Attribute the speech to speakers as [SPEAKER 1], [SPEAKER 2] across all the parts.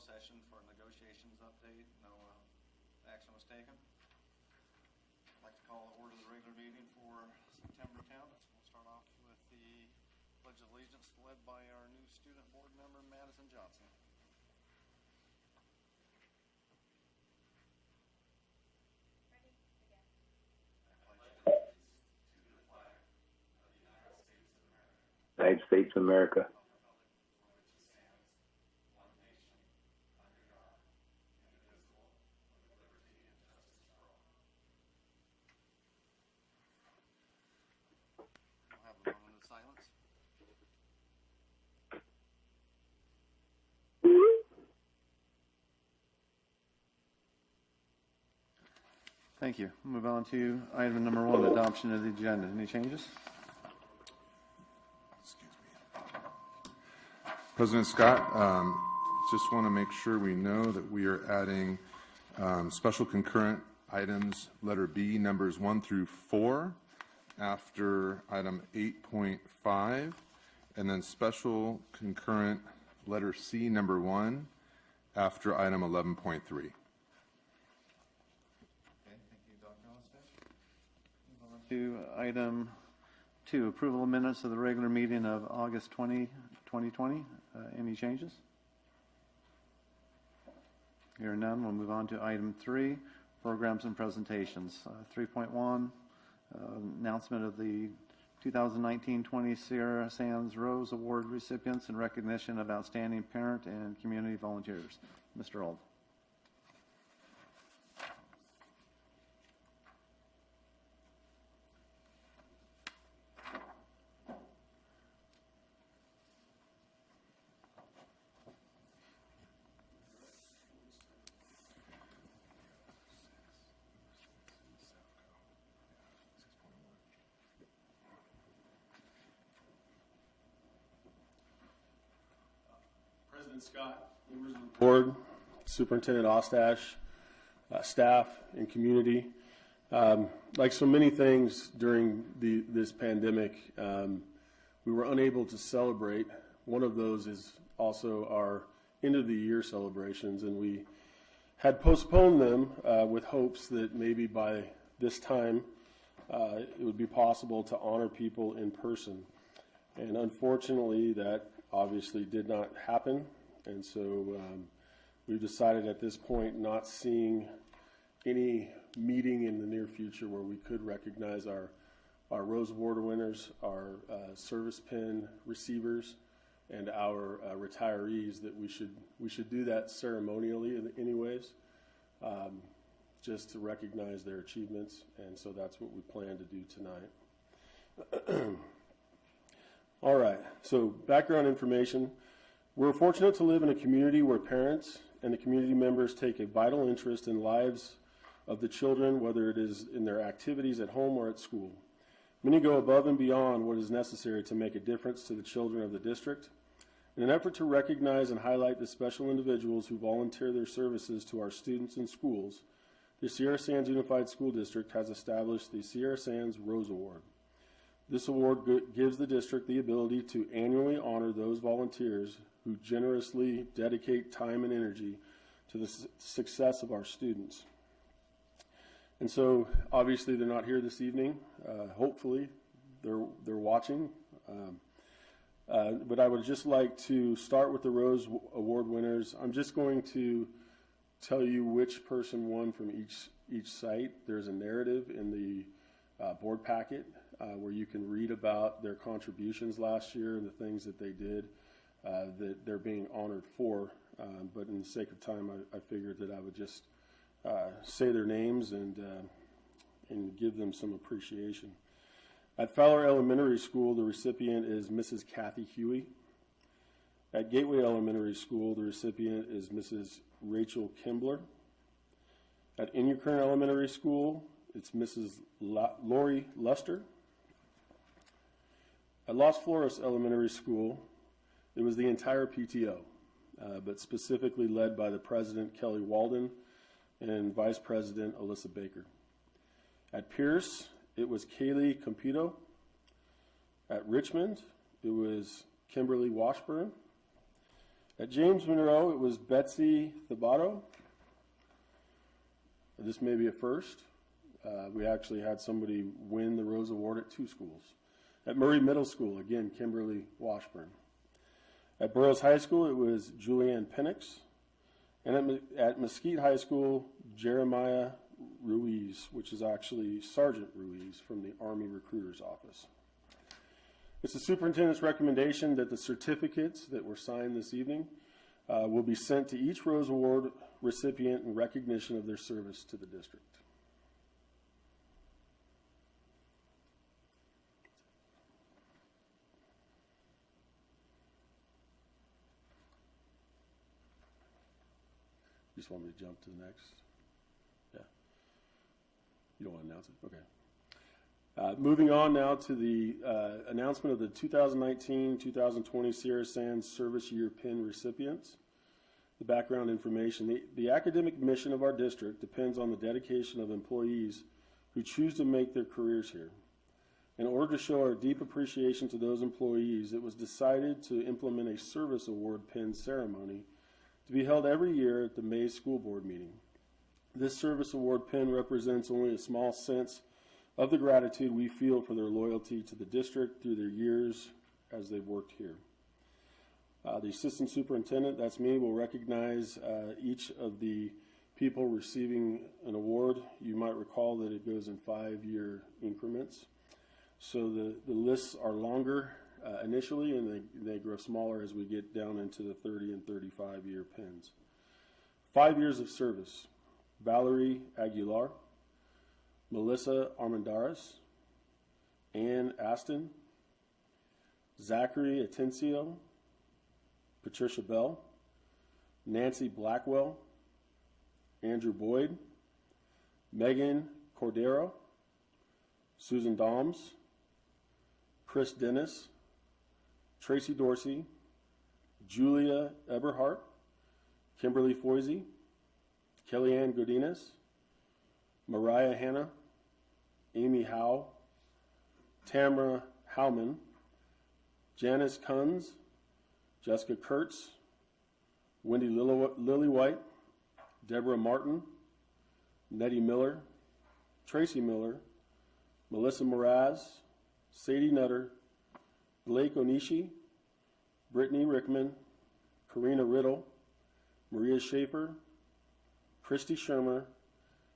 [SPEAKER 1] closed session for negotiations update. No action was taken. I'd like to call to order the regular meeting for September 10th. We'll start off with the Pledge of Allegiance led by our new student board member, Madison Johnson.
[SPEAKER 2] United States of America.
[SPEAKER 1] We'll have a moment of silence. Thank you. Move on to item number 1, adoption of the agenda. Any changes?
[SPEAKER 3] President Scott, just want to make sure we know that we are adding special concurrent items, letter B, numbers 1 through 4, after item 8.5, and then special concurrent letter C, number 1, after item 11.3.
[SPEAKER 1] Okay, thank you, Dr. Osbeck. Move on to item 2, approval of minutes of the regular meeting of August 20, 2020. Any changes? Hearing none, we'll move on to item 3, programs and presentations. 3.1, announcement of the 2019-20 Sierra Sands Rose Award recipients and recognition of outstanding parent and community volunteers. Mr. Old.
[SPEAKER 4] President Scott, members of the board, Superintendent Ostash, staff, and community. Like so many things during this pandemic, we were unable to celebrate. One of those is also our end of the year celebrations, and we had postponed them with hopes that maybe by this time it would be possible to honor people in person. And unfortunately, that obviously did not happen, and so we've decided at this point not seeing any meeting in the near future where we could recognize our Rose Award winners, our service pin receivers, and our retirees. That we should do that ceremonially anyways, just to recognize their achievements, and so that's what we plan to do tonight. All right, so background information. We're fortunate to live in a community where parents and the community members take a vital interest in lives of the children, whether it is in their activities at home or at school. Many go above and beyond what is necessary to make a difference to the children of the district. In an effort to recognize and highlight the special individuals who volunteer their services to our students and schools, the Sierra Sands Unified School District has established the Sierra Sands Rose Award. This award gives the district the ability to annually honor those volunteers who generously dedicate time and energy to the success of our students. And so, obviously, they're not here this evening. Hopefully, they're watching. But I would just like to start with the Rose Award winners. I'm just going to tell you which person won from each site. There's a narrative in the board packet where you can read about their contributions last year and the things that they did that they're being honored for. But in the sake of time, I figured that I would just say their names and give them some appreciation. At Fowler Elementary School, the recipient is Mrs. Kathy Huey. At Gateway Elementary School, the recipient is Mrs. Rachel Kimbler. At Inyakern Elementary School, it's Mrs. Lori Luster. At Los Flores Elementary School, it was the entire PTO, but specifically led by the president, Kelly Walden, and vice president, Alyssa Baker. At Pierce, it was Kaylee Campito. At Richmond, it was Kimberly Washburn. At James Monroe, it was Betsy Thabato. This may be a first. We actually had somebody win the Rose Award at 2 schools. At Murray Middle School, again, Kimberly Washburn. At Burroughs High School, it was Julianne Penix. And at Mesquite High School, Jeremiah Ruiz, which is actually Sergeant Ruiz from the Army Recruiter's Office. It's the superintendent's recommendation that the certificates that were signed this evening will be sent to each Rose Award recipient in recognition of their service to the district. Just want me to jump to the next? Yeah. You don't want to announce it? Okay. Moving on now to the announcement of the 2019-2020 Sierra Sands Service Year Pin recipients. The background information. The academic mission of our district depends on the dedication of employees who choose to make their careers here. In order to show our deep appreciation to those employees, it was decided to implement a service award pin ceremony to be held every year at the May School Board meeting. This service award pin represents only a small sense of the gratitude we feel for their loyalty to the district through their years as they've worked here. The assistant superintendent, that's me, will recognize each of the people receiving an award. You might recall that it goes in 5-year increments. So the lists are longer initially, and they grow smaller as we get down into the 30 and 35-year pins. 5 years of service: Valerie Aguilar, Melissa Armendariz, Ann Aston, Zachary Atencio, Patricia Bell, Nancy Blackwell, Andrew Boyd, Megan Cordero, Susan Doms, Chris Dennis, Tracy Dorsey, Julia Eberhardt, Kimberly Foisey, Kellyanne Godinez, Mariah Hanna, Amy Howe, Tamara Howman, Janice Kunz, Jessica Kurtz, Wendy Lillywhite, Deborah Martin, Nettie Miller, Tracy Miller, Melissa Mraz, Sadie Nutter, Blake Onishi, Brittany Rickman, Karina Riddle, Maria Schaefer, Christy Shermer,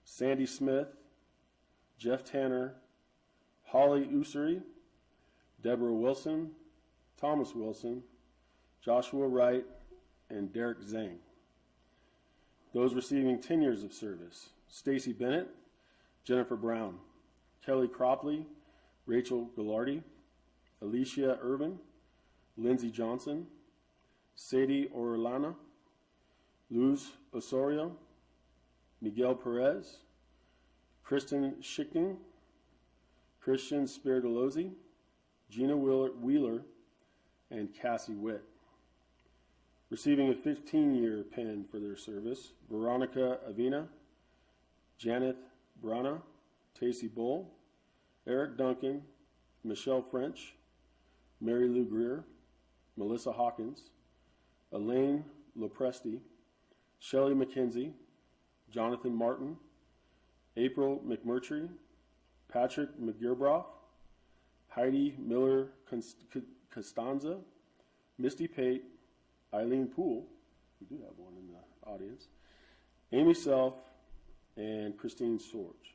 [SPEAKER 4] Sandy Smith, Jeff Tanner, Holly Ussery, Deborah Wilson, Thomas Wilson, Joshua Wright, and Derek Zhang. Those receiving 10 years of service: Stacy Bennett, Jennifer Brown, Kelly Cropley, Rachel Gallardi, Alicia Irvin, Lindsay Johnson, Sadie Orellana, Luz Osorio, Miguel Perez, Kristen Schickning, Christian Spiridolozzi, Gina Wheeler, and Cassie Witt. Receiving a 15-year pin for their service: Veronica Avina, Janet Brana, Tacey Bull, Eric Duncan, Michelle French, Mary Lou Greer, Melissa Hawkins, Elaine Lopresti, Shelley McKenzie, Jonathan Martin, April McMurtry, Patrick McGearbrough, Heidi Miller Costanza, Misty Pate, Eileen Poole, we do have one in the audience, Amy Self, and Christine Sorge.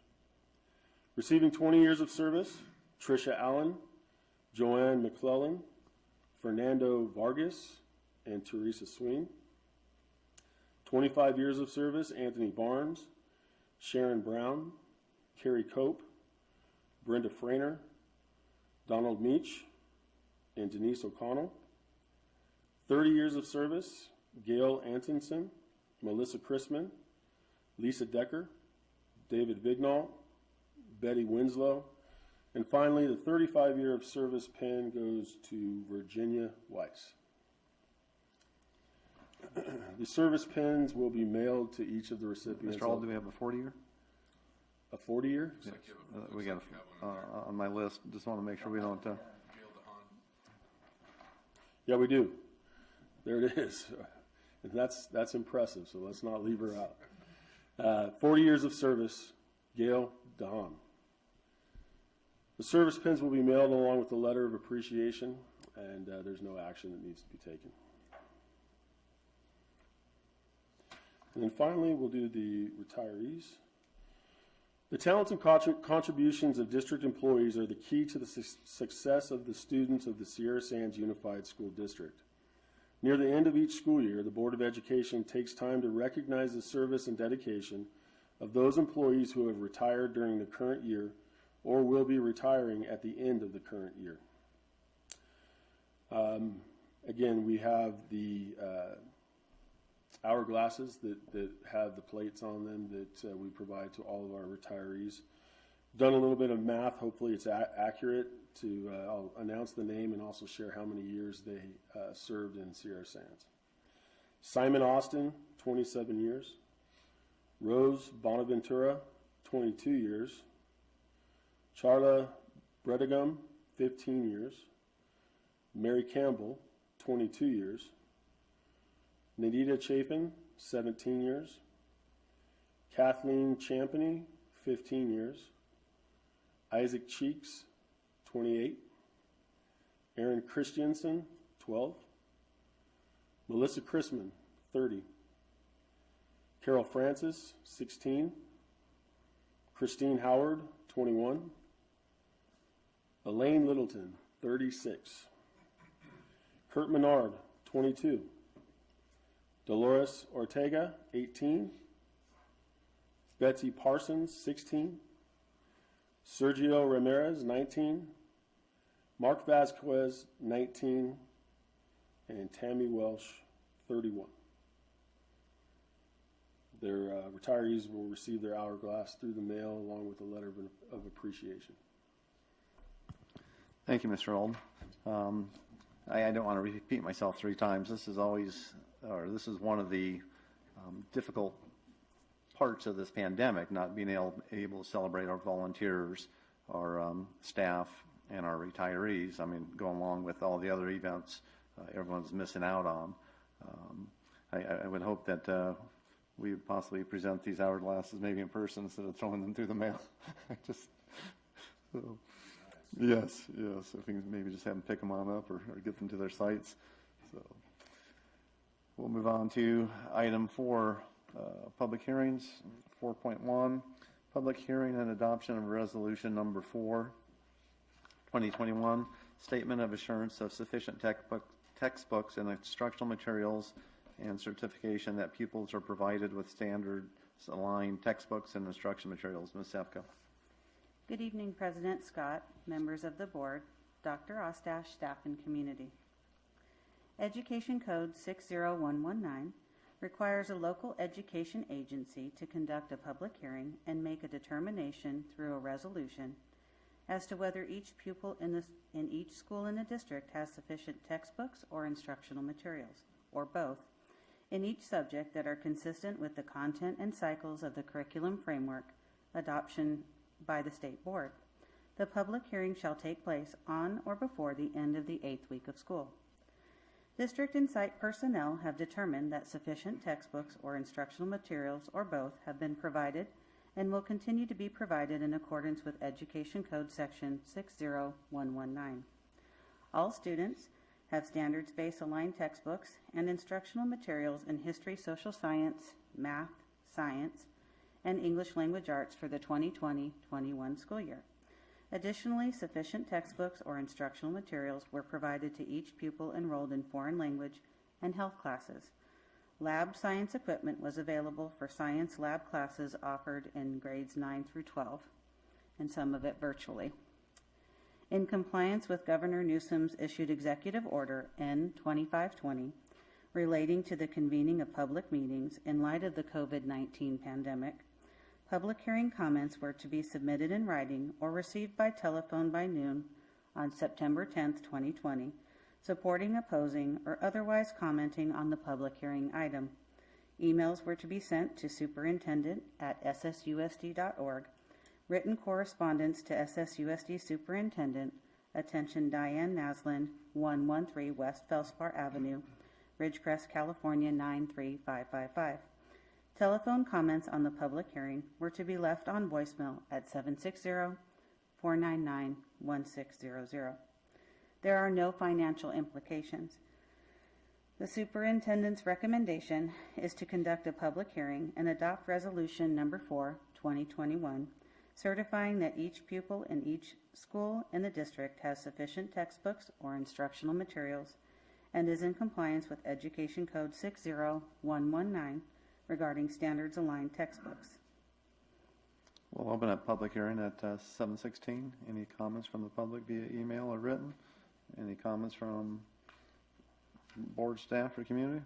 [SPEAKER 4] Receiving 20 years of service: Tricia Allen, Joanne McClellan, Fernando Vargas, and Teresa Sween. 25 years of service: Anthony Barnes, Sharon Brown, Carrie Cope, Brenda Frainer, Donald Meach, and Denise O'Connell. 30 years of service: Gail Antonson, Melissa Chrisman, Lisa Decker, David Vignall, Betty Winslow, and finally the 35-year of service pin goes to Virginia Weiss. The service pins will be mailed to each of the recipients.
[SPEAKER 1] Mr. Auld, do we have a 40-year?
[SPEAKER 4] A 40-year?
[SPEAKER 1] Yes. We got on my list. Just want to make sure we don't.
[SPEAKER 4] Yeah, we do. There it is. And that's impressive, so let's not leave her out. 40 years of service, Gail Dahan. The service pins will be mailed along with a letter of appreciation, and there's no action that needs to be taken. And then finally, we'll do the retirees. The talents and contributions of district employees are the key to the success of the students of the Sierra Sands Unified School District. Near the end of each school year, the Board of Education takes time to recognize the service and dedication of those employees who have retired during the current year or will be retiring at the end of the current year. Again, we have the hourglasses that have the plates on them that we provide to all of our retirees. Done a little bit of math. Hopefully it's accurate. I'll announce the name and also share how many years they served in Sierra Sands. Simon Austin, 27 years. Rose Bonaventura, 22 years. Charla Bredegum, 15 years. Mary Campbell, 22 years. Nadita Chafin, 17 years. Kathleen Champany, 15 years. Isaac Cheeks, 28. Aaron Christiansen, 12. Melissa Chrisman, 30. Carol Francis, 16. Christine Howard, 21. Elaine Littleton, 36. Kurt Menard, 22. Dolores Ortega, 18. Betsy Parsons, 16. Sergio Ramirez, 19. Mark Vasquez, 19. And Tammy Welsh, 31. Their retirees will receive their hourglass through the mail along with a letter of appreciation.
[SPEAKER 1] Thank you, Mr. Old. I don't want to repeat myself 3 times. This is one of the difficult parts of this pandemic, not being able to celebrate our volunteers, our staff, and our retirees. I mean, going along with all the other events everyone's missing out on. I would hope that we would possibly present these hourglasses maybe in person instead of throwing them through the mail. Yes. If we can maybe just have them pick them on up or get them to their sites. So we'll move on to item 4, public hearings. 4.1, public hearing and adoption of resolution number 4, 2021, statement of assurance of sufficient textbooks and instructional materials and certification that pupils are provided with standards aligned textbooks and instruction materials. Ms. Sefka.
[SPEAKER 5] Good evening, President Scott, members of the board, Dr. Ostash, staff, and community. Education Code 60119 requires a local education agency to conduct a public hearing and make a determination through a resolution as to whether each pupil in each school in the district has sufficient textbooks or instructional materials, or both, in each subject that are consistent with the content and cycles of the curriculum framework adoption by the State Board. The public hearing shall take place on or before the end of the 8th week of school. District and site personnel have determined that sufficient textbooks or instructional materials, or both, have been provided and will continue to be provided in accordance with Education Code Section 60119. All students have standards-based aligned textbooks and instructional materials in history, social science, math, science, and English language arts for the 2020-21 school year. Additionally, sufficient textbooks or instructional materials were provided to each pupil enrolled in foreign language and health classes. Lab science equipment was available for science lab classes offered in grades 9 through 12, and some of it virtually. In compliance with Governor Newsom's issued Executive Order N-2520 relating to the convening of public meetings in light of the COVID-19 pandemic, public hearing comments were to be submitted in writing or received by telephone by noon on September 10, 2020, supporting, opposing, or otherwise commenting on the public hearing item. Emails were to be sent to superintendent@ssusd.org. Written correspondence to SSUSD Superintendent, attention Diane Naslin, 113 West Felspar Avenue, Ridgecrest, California 93555. Telephone comments on the public hearing were to be left on voicemail at 760-499-1600. There are no financial implications. The superintendent's recommendation is to conduct a public hearing and adopt Resolution Number 4, 2021, certifying that each pupil in each school in the district has sufficient textbooks or instructional materials and is in compliance with Education Code 60119 regarding standards-aligned textbooks.
[SPEAKER 1] We'll open up public hearing at 7:16. Any comments from the public via email or written? Any comments from board staff or community?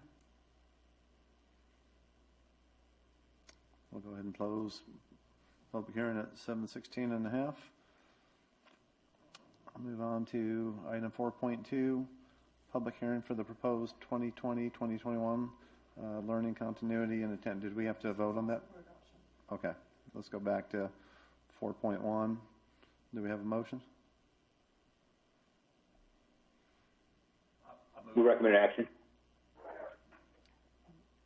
[SPEAKER 1] We'll go ahead and close public hearing at 7:16 and a half. I'll move on to item 4.2, public hearing for the proposed 2020-2021 learning continuity and attend. Did we have to vote on that? Okay, let's go back to 4.1. Do we have a motion?
[SPEAKER 2] We recommend action.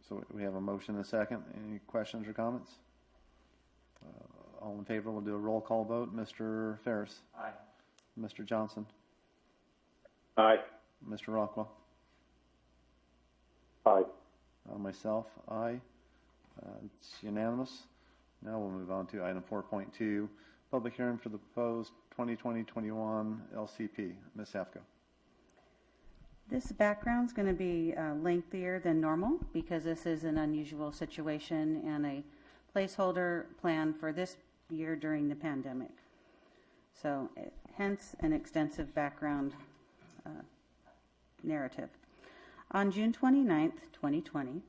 [SPEAKER 1] So we have a motion and a second. Any questions or comments? All in favor, we'll do a roll call vote. Mr. Ferris?
[SPEAKER 6] Aye.
[SPEAKER 1] Mr. Johnson?
[SPEAKER 2] Aye.
[SPEAKER 1] Mr. Rockwell?
[SPEAKER 2] Aye.
[SPEAKER 1] Myself, aye. It's unanimous. Now we'll move on to item 4.2, public hearing for the proposed 2020-21 LCP. Ms. Safko.
[SPEAKER 5] This background's going to be lengthier than normal because this is an unusual situation and a placeholder plan for this year during the pandemic. So hence an extensive background narrative. On June 29th, 2020,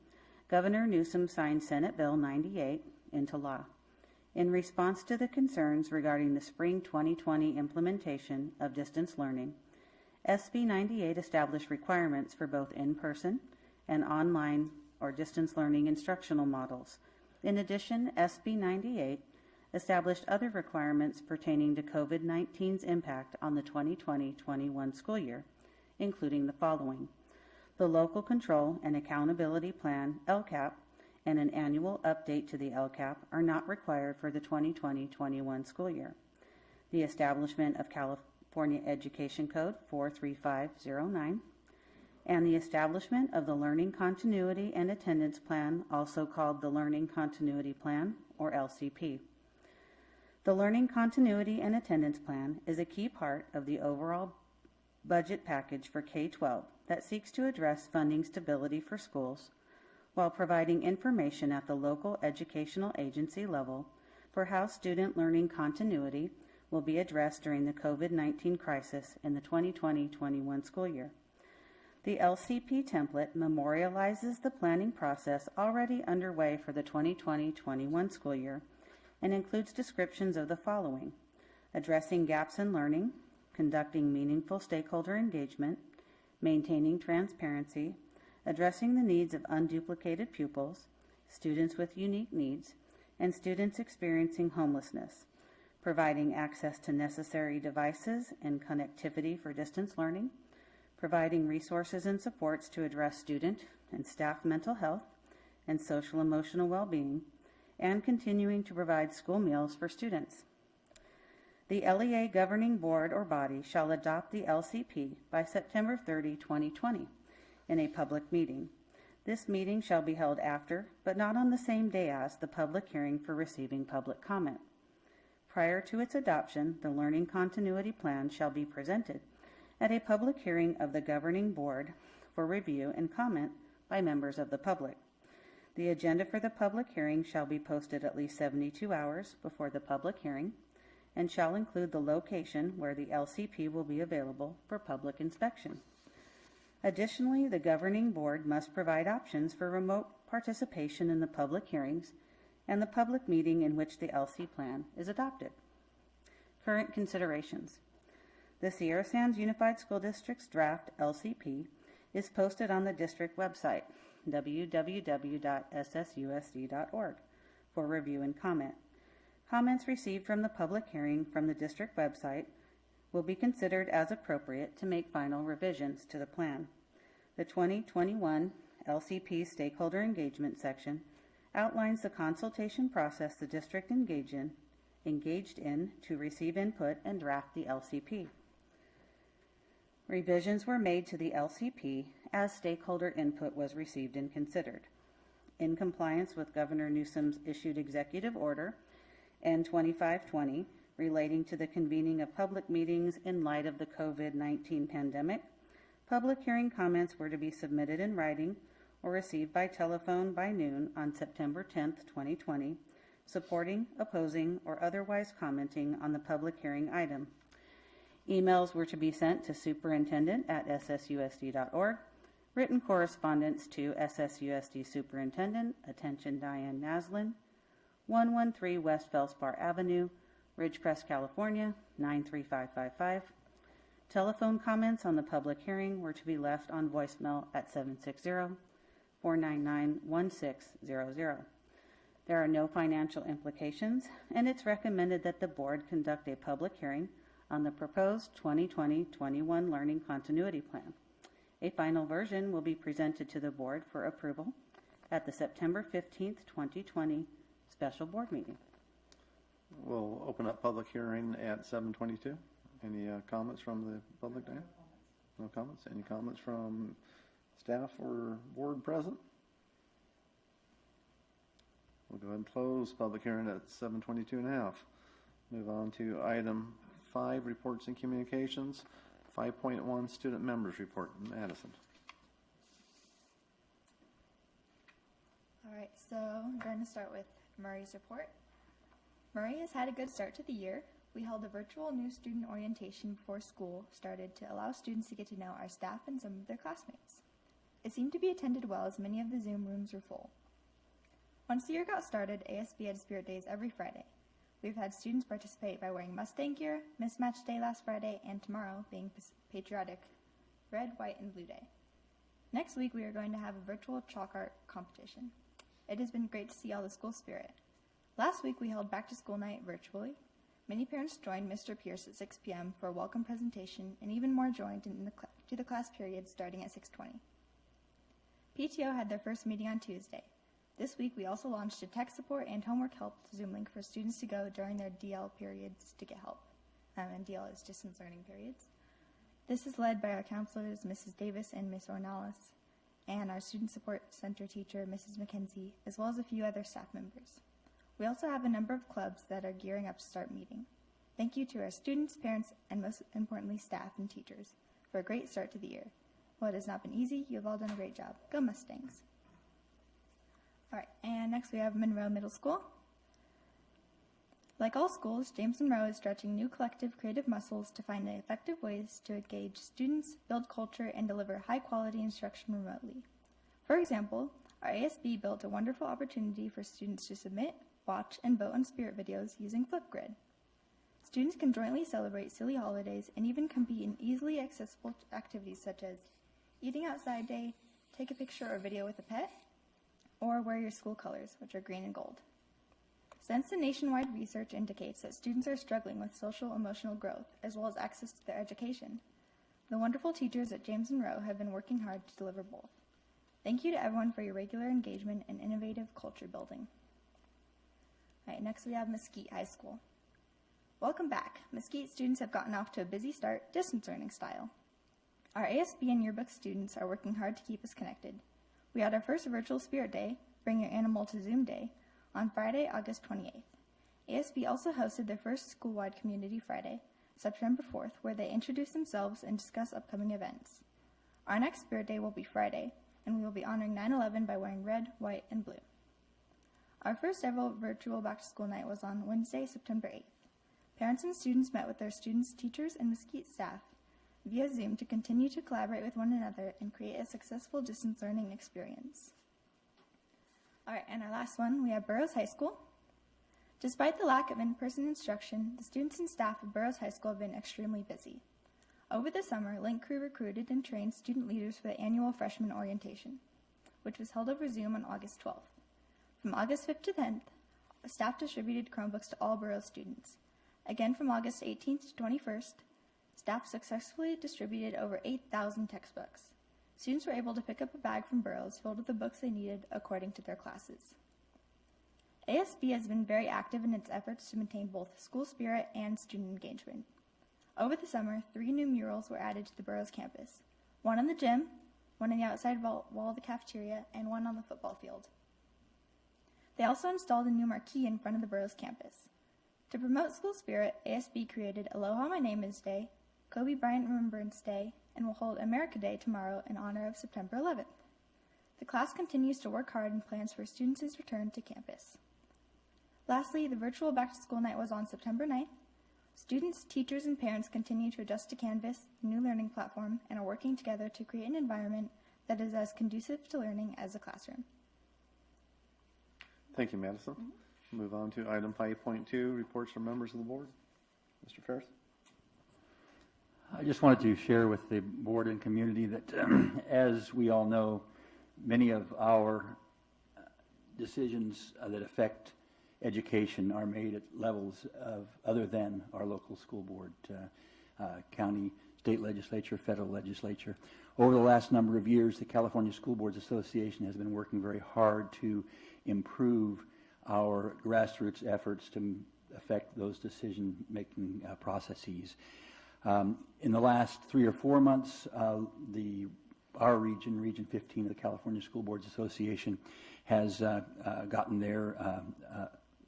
[SPEAKER 5] Governor Newsom signed Senate Bill 98 into law. In response to the concerns regarding the spring 2020 implementation of distance learning, SB 98 established requirements for both in-person and online or distance learning instructional models. In addition, SB 98 established other requirements pertaining to COVID-19's impact on the 2020-21 school year, including the following. The Local Control and Accountability Plan, LCAP, and an annual update to the LCAP are not required for the 2020-21 school year. The establishment of California Education Code 43509, and the establishment of the Learning Continuity and Attendance Plan, also called the Learning Continuity Plan, or LCP. The Learning Continuity and Attendance Plan is a key part of the overall budget package for K-12 that seeks to address funding stability for schools while providing information at the local educational agency level for how student learning continuity will be addressed during the COVID-19 crisis in the 2020-21 school year. The LCP template memorializes the planning process already underway for the 2020-21 school year and includes descriptions of the following: addressing gaps in learning, conducting meaningful stakeholder engagement, maintaining transparency, addressing the needs of unduplicated pupils, students with unique needs, and students experiencing homelessness, providing access to necessary devices and connectivity for distance learning, providing resources and supports to address student and staff mental health and social emotional well-being, and continuing to provide school meals for students. The LEA governing board or body shall adopt the LCP by September 30, 2020, in a public meeting. This meeting shall be held after, but not on the same day as, the public hearing for receiving public comment. Prior to its adoption, the Learning Continuity Plan shall be presented at a public hearing of the governing board for review and comment by members of the public. The agenda for the public hearing shall be posted at least 72 hours before the public hearing and shall include the location where the LCP will be available for public inspection. Additionally, the governing board must provide options for remote participation in the public hearings and the public meeting in which the LC plan is adopted. Current considerations. The Sierra Sands Unified School District's draft LCP is posted on the district website, www.ssusd.org, for review and comment. Comments received from the public hearing from the district website will be considered as appropriate to make final revisions to the plan. The 2021 LCP Stakeholder Engagement section outlines the consultation process the district engaged in to receive input and draft the LCP. Revisions were made to the LCP as stakeholder input was received and considered. In compliance with Governor Newsom's issued executive order N2520 relating to the convening of public meetings in light of the COVID-19 pandemic, public hearing comments were to be submitted in writing or received by telephone by noon on September 10, 2020, supporting, opposing, or otherwise commenting on the public hearing item. Emails were to be sent to superintendent@ssusd.org. Written correspondence to SSUSD Superintendent, attention Diane Naslin, 113 West Felspar Avenue, Ridgecrest, California, 93555. Telephone comments on the public hearing were to be left on voicemail at 760-499-1600. There are no financial implications, and it's recommended that the board conduct a public hearing on the proposed 2020-21 Learning Continuity Plan. A final version will be presented to the board for approval at the September 15th, 2020 special board meeting.
[SPEAKER 1] We'll open up public hearing at 7:22. Any comments from the public, Dan? No comments? Any comments from staff or board present? We'll go ahead and close public hearing at 7:22 and a half. Move on to item 5, reports and communications. 5.1, student members report. Madison.
[SPEAKER 6] All right, so I'm going to start with Murray's report. Murray has had a good start to the year. We held a virtual new student orientation before school started to allow students to get to know our staff and some of their classmates. It seemed to be attended well as many of the Zoom rooms were full. Once the year got started, ASB had Spirit Days every Friday. We've had students participate by wearing Mustang gear, Mismatch Day last Friday, and tomorrow being patriotic Red, White, and Blue Day. Next week, we are going to have a virtual chalk art competition. It has been great to see all the school spirit. Last week, we held back-to-school night virtually. Many parents joined Mr. Pierce at 6 p.m. for a welcome presentation, and even more joined to the class period starting at 6:20. PTO had their first meeting on Tuesday. This week, we also launched a tech support and homework help Zoom link for students to go during their DL periods to get help. And DL is distance learning periods. This is led by our counselors, Mrs. Davis and Ms. Ornalis, and our student support center teacher, Mrs. McKenzie, as well as a few other staff members. We also have a number of clubs that are gearing up to start meeting. Thank you to our students, parents, and most importantly, staff and teachers for a great start to the year. While it has not been easy, you have all done a great job. Go Mustangs! All right, and next we have Monroe Middle School. Like all schools, James Monroe is stretching new collective creative muscles to find effective ways to engage students, build culture, and deliver high-quality instruction remotely. For example, our ASB built a wonderful opportunity for students to submit, watch, and vote on Spirit videos using Flipgrid. Students can jointly celebrate silly holidays and even compete in easily accessible activities such as eating outside day, take a picture or video with a pet, or wear your school colors, which are green and gold. Since the nationwide research indicates that students are struggling with social emotional growth as well as access to their education, the wonderful teachers at James Monroe have been working hard to deliver both. Thank you to everyone for your regular engagement and innovative culture building. All right, next we have Mesquite High School. Welcome back. Mesquite students have gotten off to a busy start, distance learning style. Our ASB and yearbook students are working hard to keep us connected. We had our first virtual Spirit Day, Bring Your Animal to Zoom Day, on Friday, August 28th. ASB also hosted their first school-wide Community Friday, September 4th, where they introduce themselves and discuss upcoming events. Our next Spirit Day will be Friday, and we will be honoring 9/11 by wearing red, white, and blue. Our first ever virtual back-to-school night was on Wednesday, September 8th. Parents and students met with their students, teachers, and Mesquite staff via Zoom to continue to collaborate with one another and create a successful distance learning experience. All right, and our last one, we have Burroughs High School. Despite the lack of in-person instruction, the students and staff of Burroughs High School have been extremely busy. Over the summer, Link Crew recruited and trained student leaders for the annual freshman orientation, which was held over Zoom on August 12th. From August 5th to 10th, staff distributed Chromebooks to all Burroughs students. Again, from August 18th to 21st, staff successfully distributed over 8,000 textbooks. students were able to pick up a bag from Burroughs filled with the books they needed according to their classes. ASB has been very active in its efforts to maintain both school spirit and student engagement. Over the summer, 3 new murals were added to the Burroughs campus, one in the gym, one in the outside wall of the cafeteria, and one on the football field. They also installed a new marquee in front of the Burroughs campus. To promote school spirit, ASB created Aloha My Name Is Day, Kobe Bryant Remembrance Day, and will hold America Day tomorrow in honor of September 11th. The class continues to work hard and plans for students' return to campus. Lastly, the virtual back-to-school night was on September 9th. Students, teachers, and parents continue to adjust to Canvas, the new learning platform, and are working together to create an environment that is as conducive to learning as a classroom.
[SPEAKER 1] Thank you, Madison. Move on to item 5.2, reports from members of the board. Mr. Ferris?
[SPEAKER 7] I just wanted to share with the board and community that, as we all know, many of our decisions that affect education are made at levels of other than our local school board, county, state legislature, federal legislature. Over the last number of years, the California School Boards Association has been working very hard to improve our grassroots efforts to affect those decision-making processes. In the last 3 or 4 months, our region, Region 15 of the California School Boards Association, has gotten their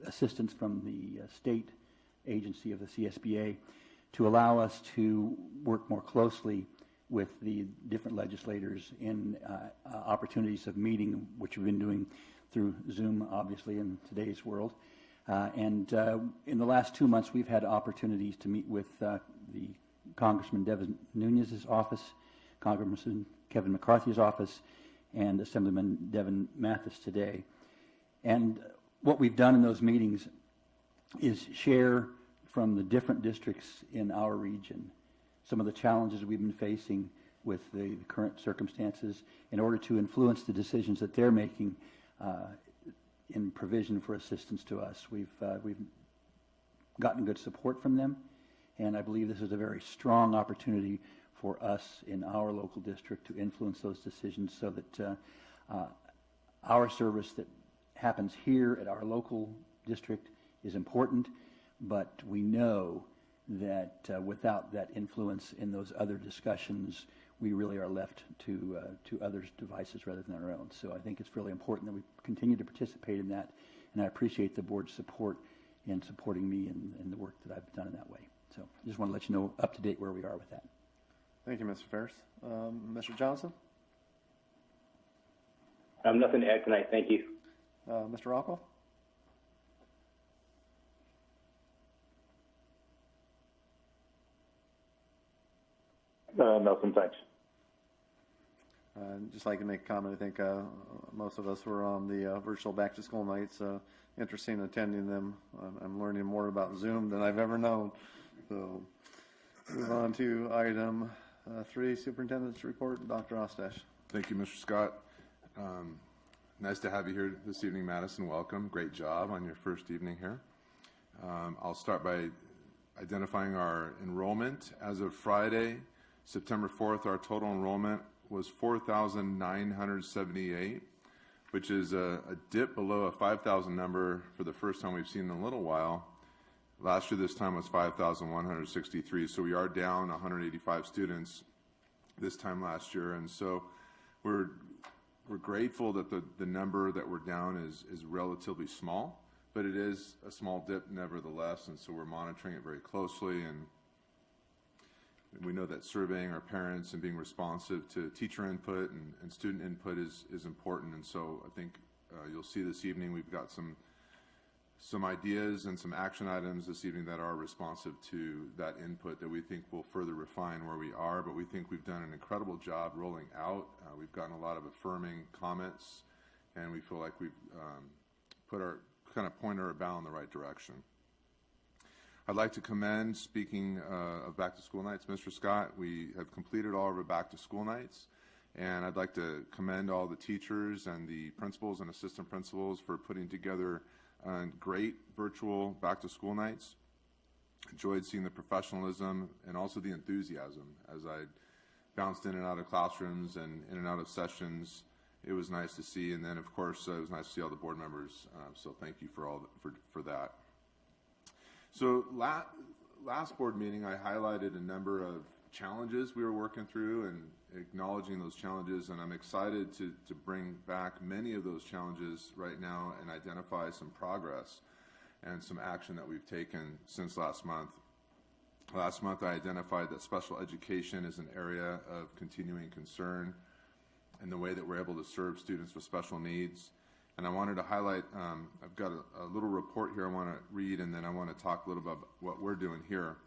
[SPEAKER 7] assistance from the state agency of the CSBA to allow us to work more closely with the different legislators in opportunities of meeting, which we've been doing through Zoom, obviously, in today's world. And in the last 2 months, we've had opportunities to meet with the Congressman Devin Nunes's office, Congressman Kevin McCarthy's office, and Assemblyman Devin Mathis today. And what we've done in those meetings is share from the different districts in our region some of the challenges we've been facing with the current circumstances in order to influence the decisions that they're making in provision for assistance to us. We've gotten good support from them, and I believe this is a very strong opportunity for us in our local district to influence those decisions so that our service that happens here at our local district is important, but we know that without that influence in those other discussions, we really are left to others' devices rather than our own. So I think it's really important that we continue to participate in that, and I appreciate the board's support in supporting me in the work that I've done in that way. So I just want to let you know up to date where we are with that.
[SPEAKER 1] Thank you, Mr. Ferris. Mr. Johnson?
[SPEAKER 2] Nothing to add tonight. Thank you.
[SPEAKER 1] Mr. Rockwell?
[SPEAKER 2] Nothing, thanks.
[SPEAKER 1] I'd just like to make a comment. I think most of us were on the virtual back-to-school nights. Interesting attending them. I'm learning more about Zoom than I've ever known. So move on to item 3, Superintendent's Report. Dr. Ostash.
[SPEAKER 3] Thank you, Mr. Scott. Nice to have you here this evening, Madison. Welcome. Great job on your first evening here. I'll start by identifying our enrollment. As of Friday, September 4th, our total enrollment was 4,978, which is a dip below a 5,000 number for the first time we've seen in a little while. Last year, this time was 5,163, so we are down 185 students this time last year, and so we're grateful that the number that we're down is relatively small, but it is a small dip nevertheless, and so we're monitoring it very closely, and we know that surveying our parents and being responsive to teacher input and student input is important, and so I think you'll see this evening we've got some ideas and some action items this evening that are responsive to that input that we think will further refine where we are, but we think we've done an incredible job rolling out. We've gotten a lot of affirming comments, and we feel like we've pointed our bow in the right direction. I'd like to commend, speaking of back-to-school nights, Mr. Scott. We have completed all of our back-to-school nights, and I'd like to commend all the teachers and the principals and assistant principals for putting together great virtual back-to-school nights. Enjoyed seeing the professionalism and also the enthusiasm as I bounced in and out of classrooms and in and out of sessions. It was nice to see, and then of course it was nice to see all the board members. So thank you for that. So last board meeting, I highlighted a number of challenges we were working through and acknowledging those challenges, and I'm excited to bring back many of those challenges right now and identify some progress and some action that we've taken since last month. Last month, I identified that special education is an area of continuing concern in the way that we're able to serve students with special needs. And I wanted to highlight, I've got a little report here I want to read, and then I want to talk a little about what we're doing here.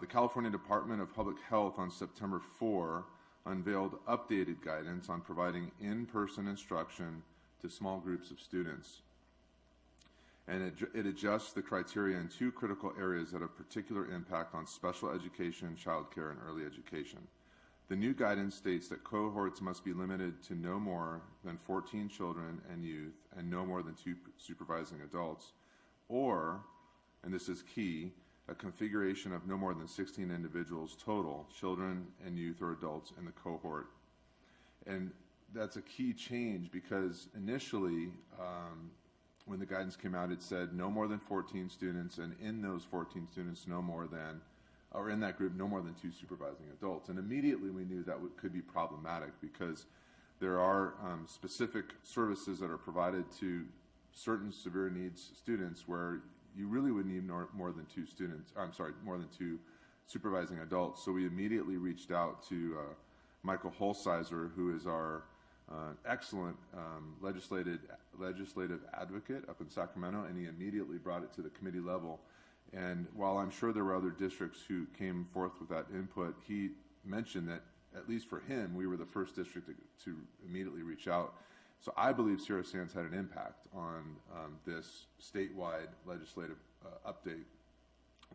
[SPEAKER 3] The California Department of Public Health on September 4 unveiled updated guidance on providing in-person instruction to small groups of students. And it adjusts the criteria in two critical areas that have particular impact on special education, childcare, and early education. The new guidance states that cohorts must be limited to no more than 14 children and youth and no more than 2 supervising adults, or, and this is key, a configuration of no more than 16 individuals total, children and youth or adults in the cohort. And that's a key change because initially, when the guidance came out, it said no more than 14 students, and in those 14 students, no more than, or in that group, no more than 2 supervising adults. And immediately we knew that could be problematic because there are specific services that are provided to certain severe needs students where you really would need more than 2 students, more than 2 supervising adults. So we immediately reached out to Michael Holsizer, who is our excellent legislative advocate up in Sacramento, and he immediately brought it to the committee level. And while I'm sure there were other districts who came forth with that input, he mentioned that, at least for him, we were the first district to immediately reach out. So I believe Sierra Sands had an impact on this statewide legislative update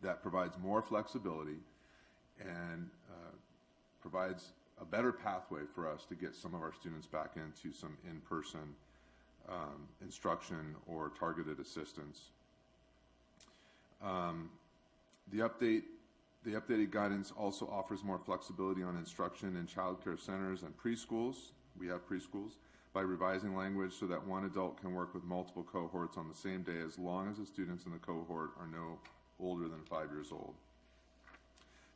[SPEAKER 3] that provides more flexibility and provides a better pathway for us to get some of our students back into some in-person instruction or targeted assistance. The updated guidance also offers more flexibility on instruction in child care centers and preschools. We have preschools, by revising language so that one adult can work with multiple cohorts on the same day as long as the students in the cohort are no older than 5 years old.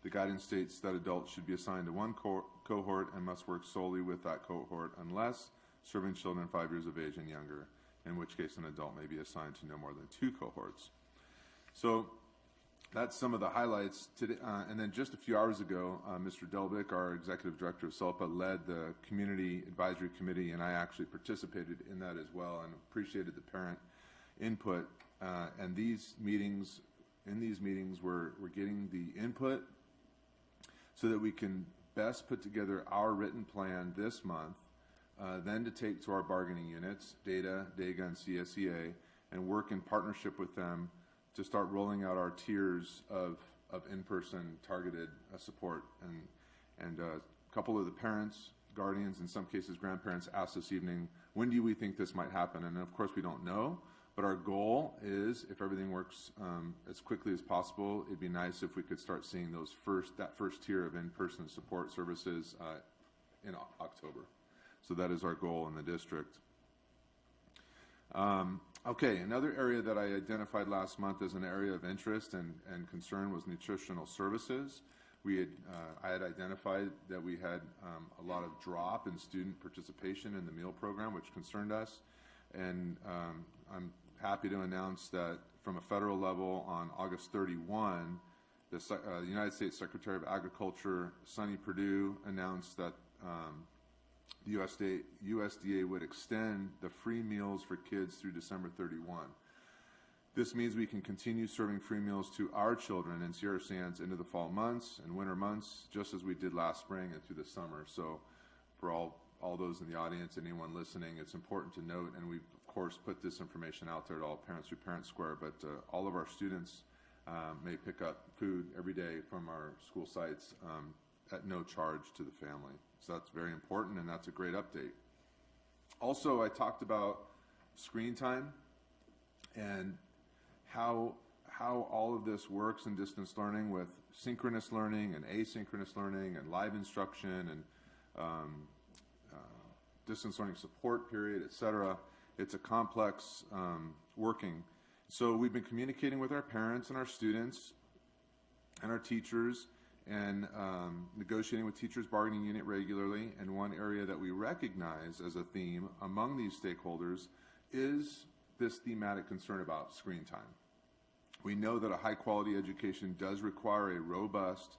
[SPEAKER 3] The guidance states that adults should be assigned to one cohort and must work solely with that cohort unless serving children 5 years of age and younger, in which case an adult may be assigned to no more than 2 cohorts. So that's some of the highlights today. And then just a few hours ago, Mr. Delvick, our executive director of SELPA, led the community advisory committee, and I actually participated in that as well and appreciated the parent input. And in these meetings, we're getting the input so that we can best put together our written plan this month, then to take to our bargaining units, DATA, DAGA, and CSEA, and work in partnership with them to start rolling out our tiers of in-person targeted support. And a couple of the parents, guardians, in some cases grandparents, asked this evening, when do we think this might happen? And of course we don't know, but our goal is, if everything works as quickly as possible, it'd be nice if we could start seeing that first tier of in-person support services in October. So that is our goal in the district. Okay, another area that I identified last month as an area of interest and concern was nutritional services. I had identified that we had a lot of drop in student participation in the meal program, which concerned us. And I'm happy to announce that from a federal level on August 31, the United States Secretary of Agriculture, Sonny Perdue, announced that the USDA would extend the free meals for kids through December 31. This means we can continue serving free meals to our children in Sierra Sands into the fall months and winter months, just as we did last spring and through the summer. So for all those in the audience, anyone listening, it's important to note, and we've of course put this information out there to all parents through Parent Square, but all of our students may pick up food every day from our school sites at no charge to the family. So that's very important, and that's a great update. Also, I talked about screen time and how how all of this works in distance learning with synchronous learning and asynchronous learning and live instruction and distance learning support period, et cetera. It's a complex working. So we've been communicating with our parents and our students and our teachers and negotiating with teachers bargaining unit regularly. And one area that we recognize as a theme among these stakeholders is this thematic concern about screen time. We know that a high quality education does require a robust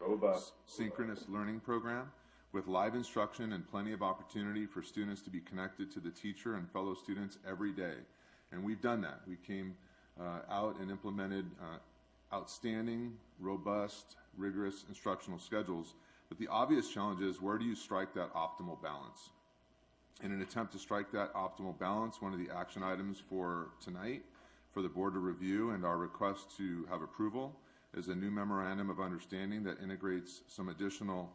[SPEAKER 3] synchronous learning program with live instruction and plenty of opportunity for students to be connected to the teacher and fellow students every day. And we've done that. We came out and implemented outstanding, robust, rigorous instructional schedules. But the obvious challenge is, where do you strike that optimal balance? In an attempt to strike that optimal balance, one of the action items for tonight for the board to review and our request to have approval is a new memorandum of understanding that integrates some additional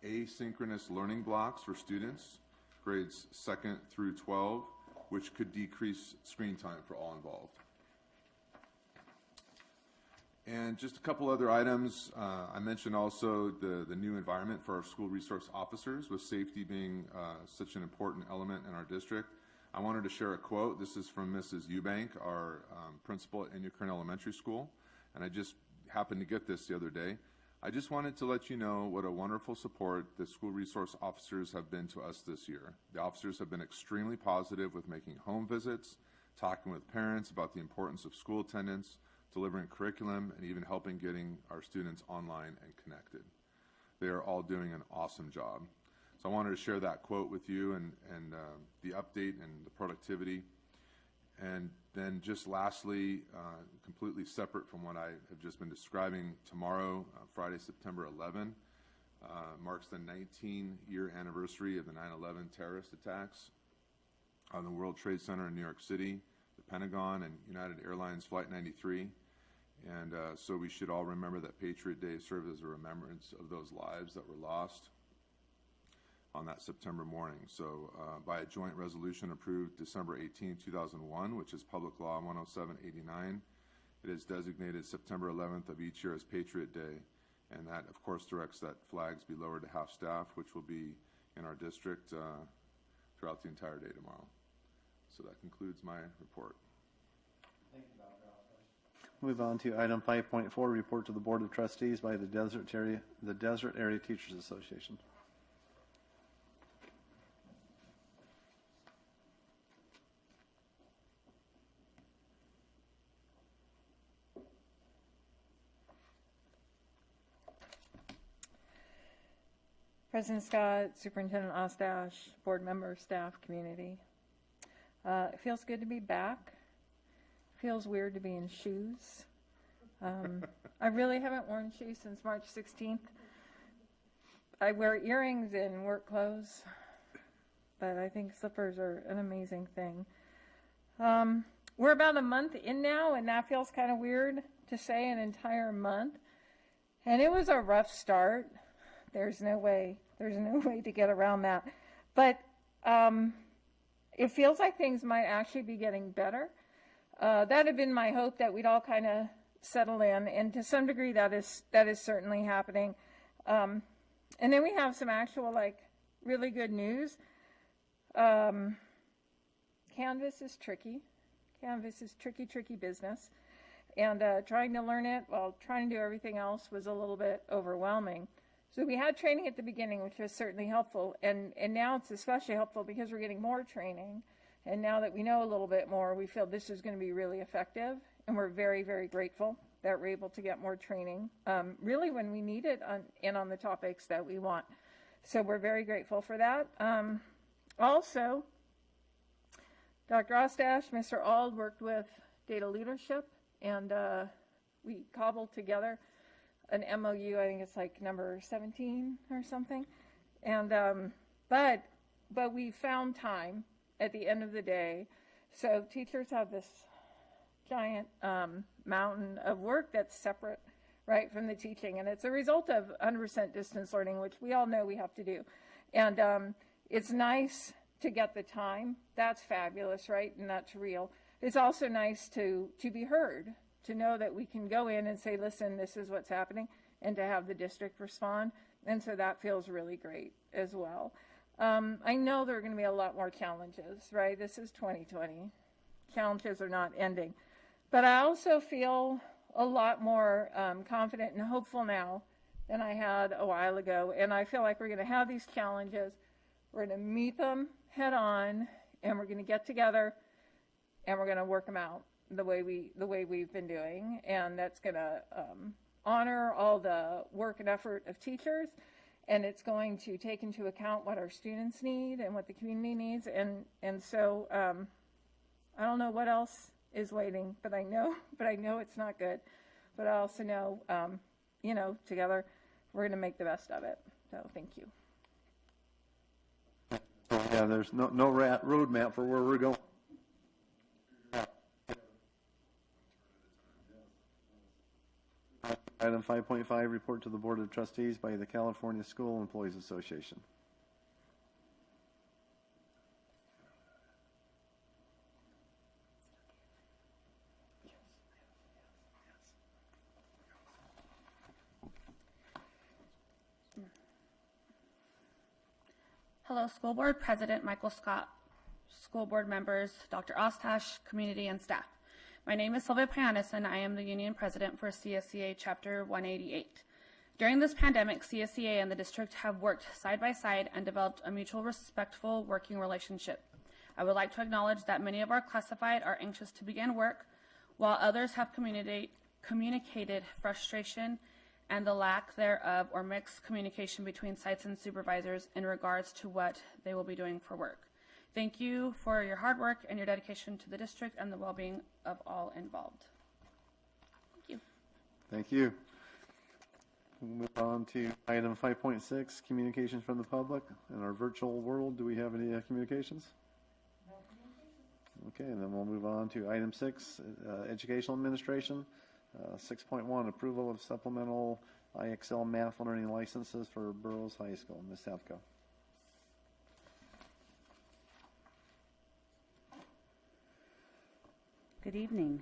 [SPEAKER 3] asynchronous learning blocks for students, grades 2nd through 12, which could decrease screen time for all involved. And just a couple other items. I mentioned also the new environment for our school resource officers, with safety being such an important element in our district. I wanted to share a quote. This is from Mrs. Eubank, our principal at New Kern Elementary School, and I just happened to get this the other day. I just wanted to let you know what a wonderful support the school resource officers have been to us this year. The officers have been extremely positive with making home visits, talking with parents about the importance of school attendance, delivering curriculum, and even helping getting our students online and connected. They are all doing an awesome job. So I wanted to share that quote with you and the update and the productivity. And then just lastly, completely separate from what I have just been describing, tomorrow, Friday, September 11, marks the 19-year anniversary of the 9/11 terrorist attacks on the World Trade Center in New York City, the Pentagon, and United Airlines Flight 93. And so we should all remember that Patriot Day served as a remembrance of those lives that were lost on that September morning. So by a joint resolution approved December 18, 2001, which is Public Law 10789, it is designated September 11th of each year as Patriot Day. And that, of course, directs that flags be lowered to half staff, which will be in our district throughout the entire day tomorrow. So that concludes my report.
[SPEAKER 1] Thank you, Dr. Osler. Move on to item 5.4, report to the Board of Trustees by the Desert Area Teachers Association.
[SPEAKER 8] President Scott, Superintendent Ostash, board members, staff, community. It feels good to be back. Feels weird to be in shoes. I really haven't worn shoes since March 16th. I wear earrings and work clothes, but I think slippers are an amazing thing. We're about a month in now, and that feels kind of weird to say, an entire month. And it was a rough start. There's no way to get around that. But it feels like things might actually be getting better. That had been my hope, that we'd all kind of settle in, and to some degree that is certainly happening. And then we have some actual, really good news. Canvas is tricky. Canvas is tricky business. And trying to learn it while trying to do everything else was a little bit overwhelming. So we had training at the beginning, which was certainly helpful, and now it's especially helpful because we're getting more training. And now that we know a little bit more, we feel this is going to be really effective, and we're very, very grateful that we're able to get more training, really when we need it on the topics that we want. So we're very grateful for that. Also, Dr. Ostash, Mr. Auld worked with data leadership, and we cobbled together an MOU. I think it's number 17 or something. And but we found time at the end of the day. So teachers have this giant mountain of work that's separate, right, from the teaching, and it's a result of 100% distance learning, which we all know we have to do. And it's nice to get the time. That's fabulous, right? And that's real. It's also nice to be heard, to know that we can go in and say, listen, this is what's happening, and to have the district respond. And so that feels really great as well. I know there are going to be a lot more challenges, right? This is 2020. Challenges are not ending. But I also feel a lot more confident and hopeful now than I had a while ago. And I feel like we're going to have these challenges. We're going to meet them head on, and we're going to get together, and we're going to work them out the way we've been doing. And that's going to honor all the work and effort of teachers, and it's going to take into account what our students need and what the community needs. And so I don't know what else is waiting, but I know it's not good. But I also know, together we're going to make the best of it. So thank you.
[SPEAKER 1] Yeah, there's no roadmap for where we're going. Item 5.5, report to the Board of Trustees by the California School Employees Association.
[SPEAKER 9] Hello, School Board President Michael Scott, School Board members, Dr. Ostash, community, and staff. My name is Sylvia Payanis, and I am the Union President for CSCA Chapter 188. During this pandemic, CSCA and the district have worked side by side and developed a mutual respectful working relationship. I would like to acknowledge that many of our classified are anxious to begin work, while others have communicated frustration and the lack thereof or mixed communication between sites and supervisors in regards to what they will be doing for work. Thank you for your hard work and your dedication to the district and the well-being of all involved. Thank you.
[SPEAKER 1] Thank you. We'll move on to item 5.6, communications from the public. In our virtual world, do we have any communications? No communications. Okay, and then we'll move on to item 6, educational administration. 6.1, approval of supplemental IXL math learning licenses for Burroughs High School. Ms. Safko.
[SPEAKER 5] Good evening.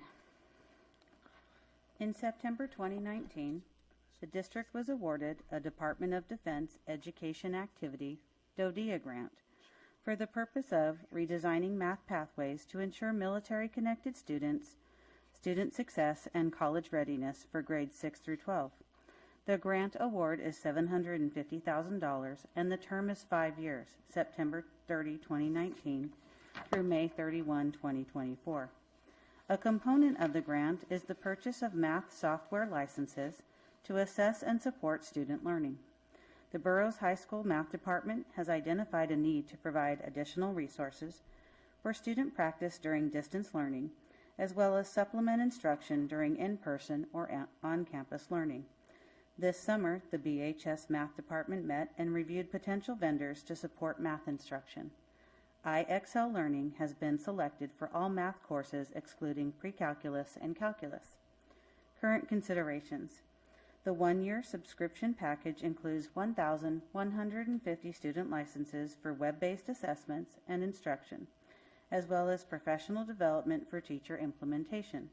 [SPEAKER 5] In September 2019, the district was awarded a Department of Defense Education Activity DODEA grant for the purpose of redesigning math pathways to ensure military-connected student success and college readiness for grades 6 through 12. The grant award is $750,000 and the term is 5 years, September 30, 2019 through May 31, 2024. A component of the grant is the purchase of math software licenses to assess and support student learning. The Burroughs High School Math Department has identified a need to provide additional resources for student practice during distance learning, as well as supplement instruction during in-person or on-campus learning. This summer, the BHS Math Department met and reviewed potential vendors to support math instruction. IXL Learning has been selected for all math courses excluding pre-calculus and calculus. Current considerations. The one-year subscription package includes 1,150 student licenses for web-based assessments and instruction, as well as professional development for teacher implementation.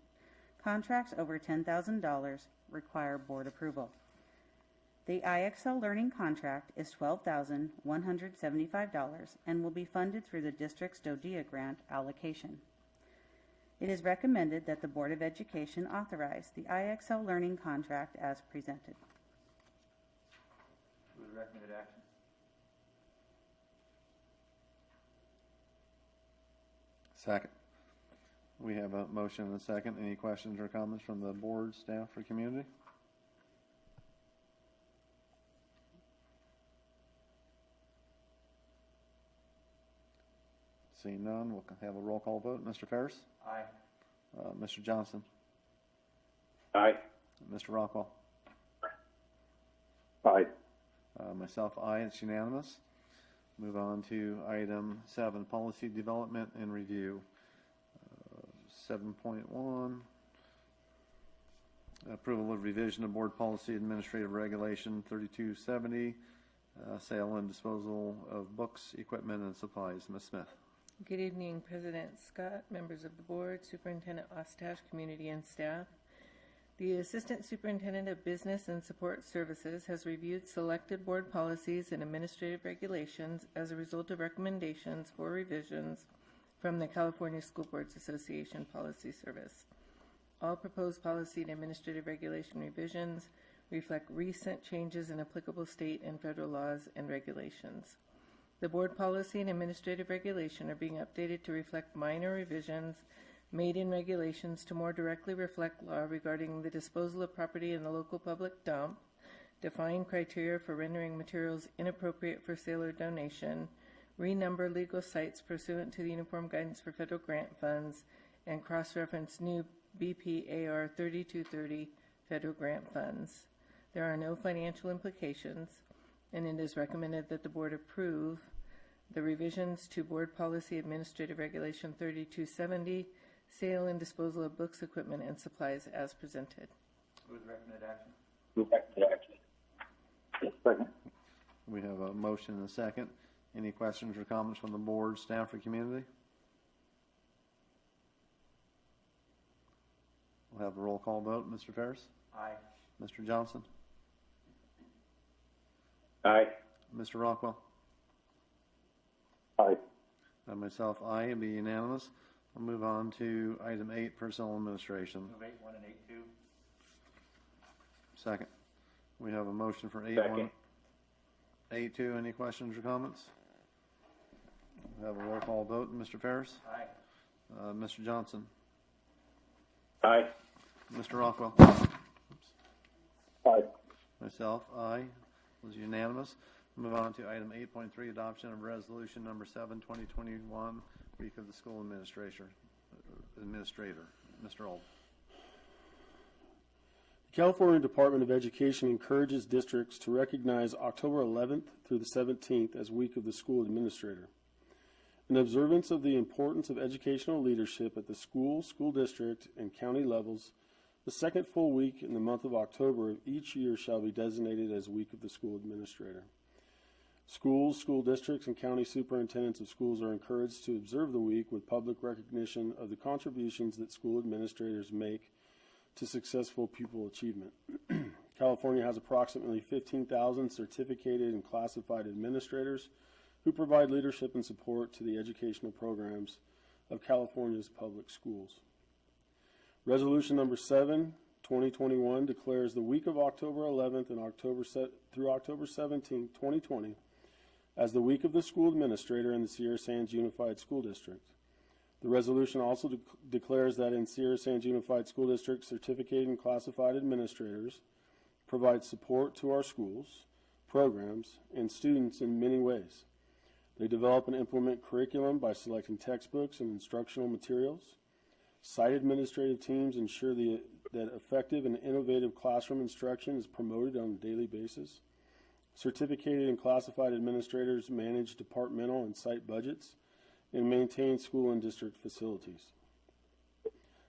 [SPEAKER 5] Contracts over $10,000 require board approval. The IXL Learning contract is $12,175 and will be funded through the district's DODEA grant allocation. It is recommended that the Board of Education authorize the IXL Learning contract as presented.
[SPEAKER 7] Move the recommended action.
[SPEAKER 1] Second. We have a motion and a second. Any questions or comments from the board, staff, or community? Seeing none, we'll have a roll call vote. Mr. Ferris?
[SPEAKER 7] Aye.
[SPEAKER 1] Mr. Johnson?
[SPEAKER 2] Aye.
[SPEAKER 1] Mr. Rockwell?
[SPEAKER 2] Aye.
[SPEAKER 1] Myself, aye. It's unanimous. Move on to item 7, policy development and review. 7.1, approval of revision of board policy administrative regulation 3270, sale and disposal of books, equipment, and supplies. Ms. Smith.
[SPEAKER 8] Good evening, President Scott, members of the board, Superintendent Ostash, community, and staff.
[SPEAKER 10] The Assistant Superintendent of Business and Support Services has reviewed selected board policies and administrative regulations as a result of recommendations for revisions from the California School Boards Association Policy Service. All proposed policy and administrative regulation revisions reflect recent changes in applicable state and federal laws and regulations. The board policy and administrative regulation are being updated to reflect minor revisions made in regulations to more directly reflect law regarding the disposal of property in the local public dump, define criteria for rendering materials inappropriate for sale or donation, renumber legal sites pursuant to the Uniform Guidance for Federal Grant Funds, and cross-reference new BPAR 3230 federal grant funds. There are no financial implications, and it is recommended that the board approve the revisions to Board Policy Administrative Regulation 3270, sale and disposal of books, equipment, and supplies as presented.
[SPEAKER 7] Move the recommended action.
[SPEAKER 2] Move recommended action. Second.
[SPEAKER 1] We have a motion and a second. Any questions or comments from the board, staff, or community? We'll have a roll call vote. Mr. Ferris?
[SPEAKER 7] Aye.
[SPEAKER 1] Mr. Johnson?
[SPEAKER 2] Aye.
[SPEAKER 1] Mr. Rockwell?
[SPEAKER 2] Aye.
[SPEAKER 1] And myself, aye. It'll be unanimous. We'll move on to item 8, personnel administration.
[SPEAKER 7] Move 8-1 and 8-2.
[SPEAKER 1] Second. We have a motion for 8-1.
[SPEAKER 2] Second.
[SPEAKER 1] 8-2. Any questions or comments? We have a roll call vote. Mr. Ferris?
[SPEAKER 7] Aye.
[SPEAKER 1] Mr. Johnson?
[SPEAKER 2] Aye.
[SPEAKER 1] Mr. Rockwell?
[SPEAKER 2] Aye.
[SPEAKER 1] Myself, aye. It was unanimous. Move on to item 8.3, adoption of resolution number 7, 2021, week of the school administrator. Mr. Old.
[SPEAKER 4] The California Department of Education encourages districts to recognize October 11th through the 17th as Week of the School Administrator. In observance of the importance of educational leadership at the school, school district, and county levels, the second full week in the month of October of each year shall be designated as Week of the School Administrator. Schools, school districts, and county superintendents of schools are encouraged to observe the week with public recognition of the contributions that school administrators make to successful pupil achievement. California has approximately 15,000 certificated and classified administrators who provide leadership and support to the educational programs of California's public schools. Resolution number 7, 2021 declares the week of October 11th and through October 17th, 2020 as the week of the school administrator in the Sierra Sands Unified School District. The resolution also declares that in Sierra Sands Unified School District, certificated and classified administrators provide support to our schools, programs, and students in many ways. They develop and implement curriculum by selecting textbooks and instructional materials. Site administrative teams ensure that effective and innovative classroom instruction is promoted on a daily basis. Certificated and classified administrators manage departmental and site budgets and maintain school and district facilities.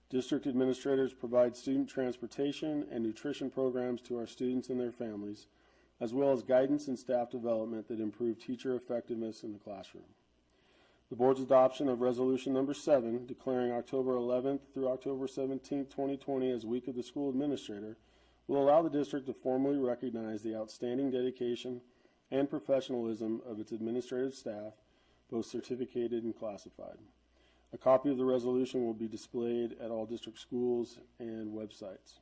[SPEAKER 4] District administrators provide student transportation and nutrition programs to our students and their families, as well as guidance and staff development that improve teacher effectiveness in the classroom. The board's adoption of resolution number 7, declaring October 11th through October 17th, 2020 as Week of the School Administrator, will allow the district to formally recognize the outstanding dedication and professionalism of its administrative staff, both certificated and classified. A copy of the resolution will be displayed at all district schools and websites.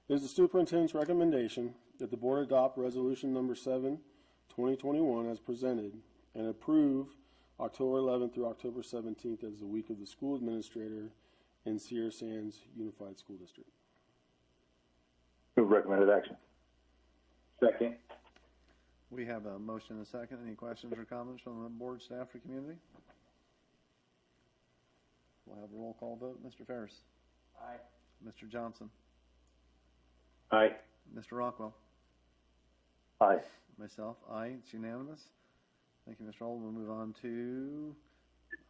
[SPEAKER 4] It is the superintendent's recommendation that the board adopt resolution number 7, 2021 as presented and approve October 11th through October 17th as the Week of the School Administrator in Sierra Sands Unified School District.
[SPEAKER 2] Move recommended action. Second.
[SPEAKER 1] We have a motion and a second. Any questions or comments from the board, staff, or community? We'll have a roll call vote. Mr. Ferris?
[SPEAKER 7] Aye.
[SPEAKER 1] Mr. Johnson?
[SPEAKER 2] Aye.
[SPEAKER 1] Mr. Rockwell?
[SPEAKER 2] Aye.
[SPEAKER 1] Myself, aye. It's unanimous. Thank you, Mr. Old. We'll move on to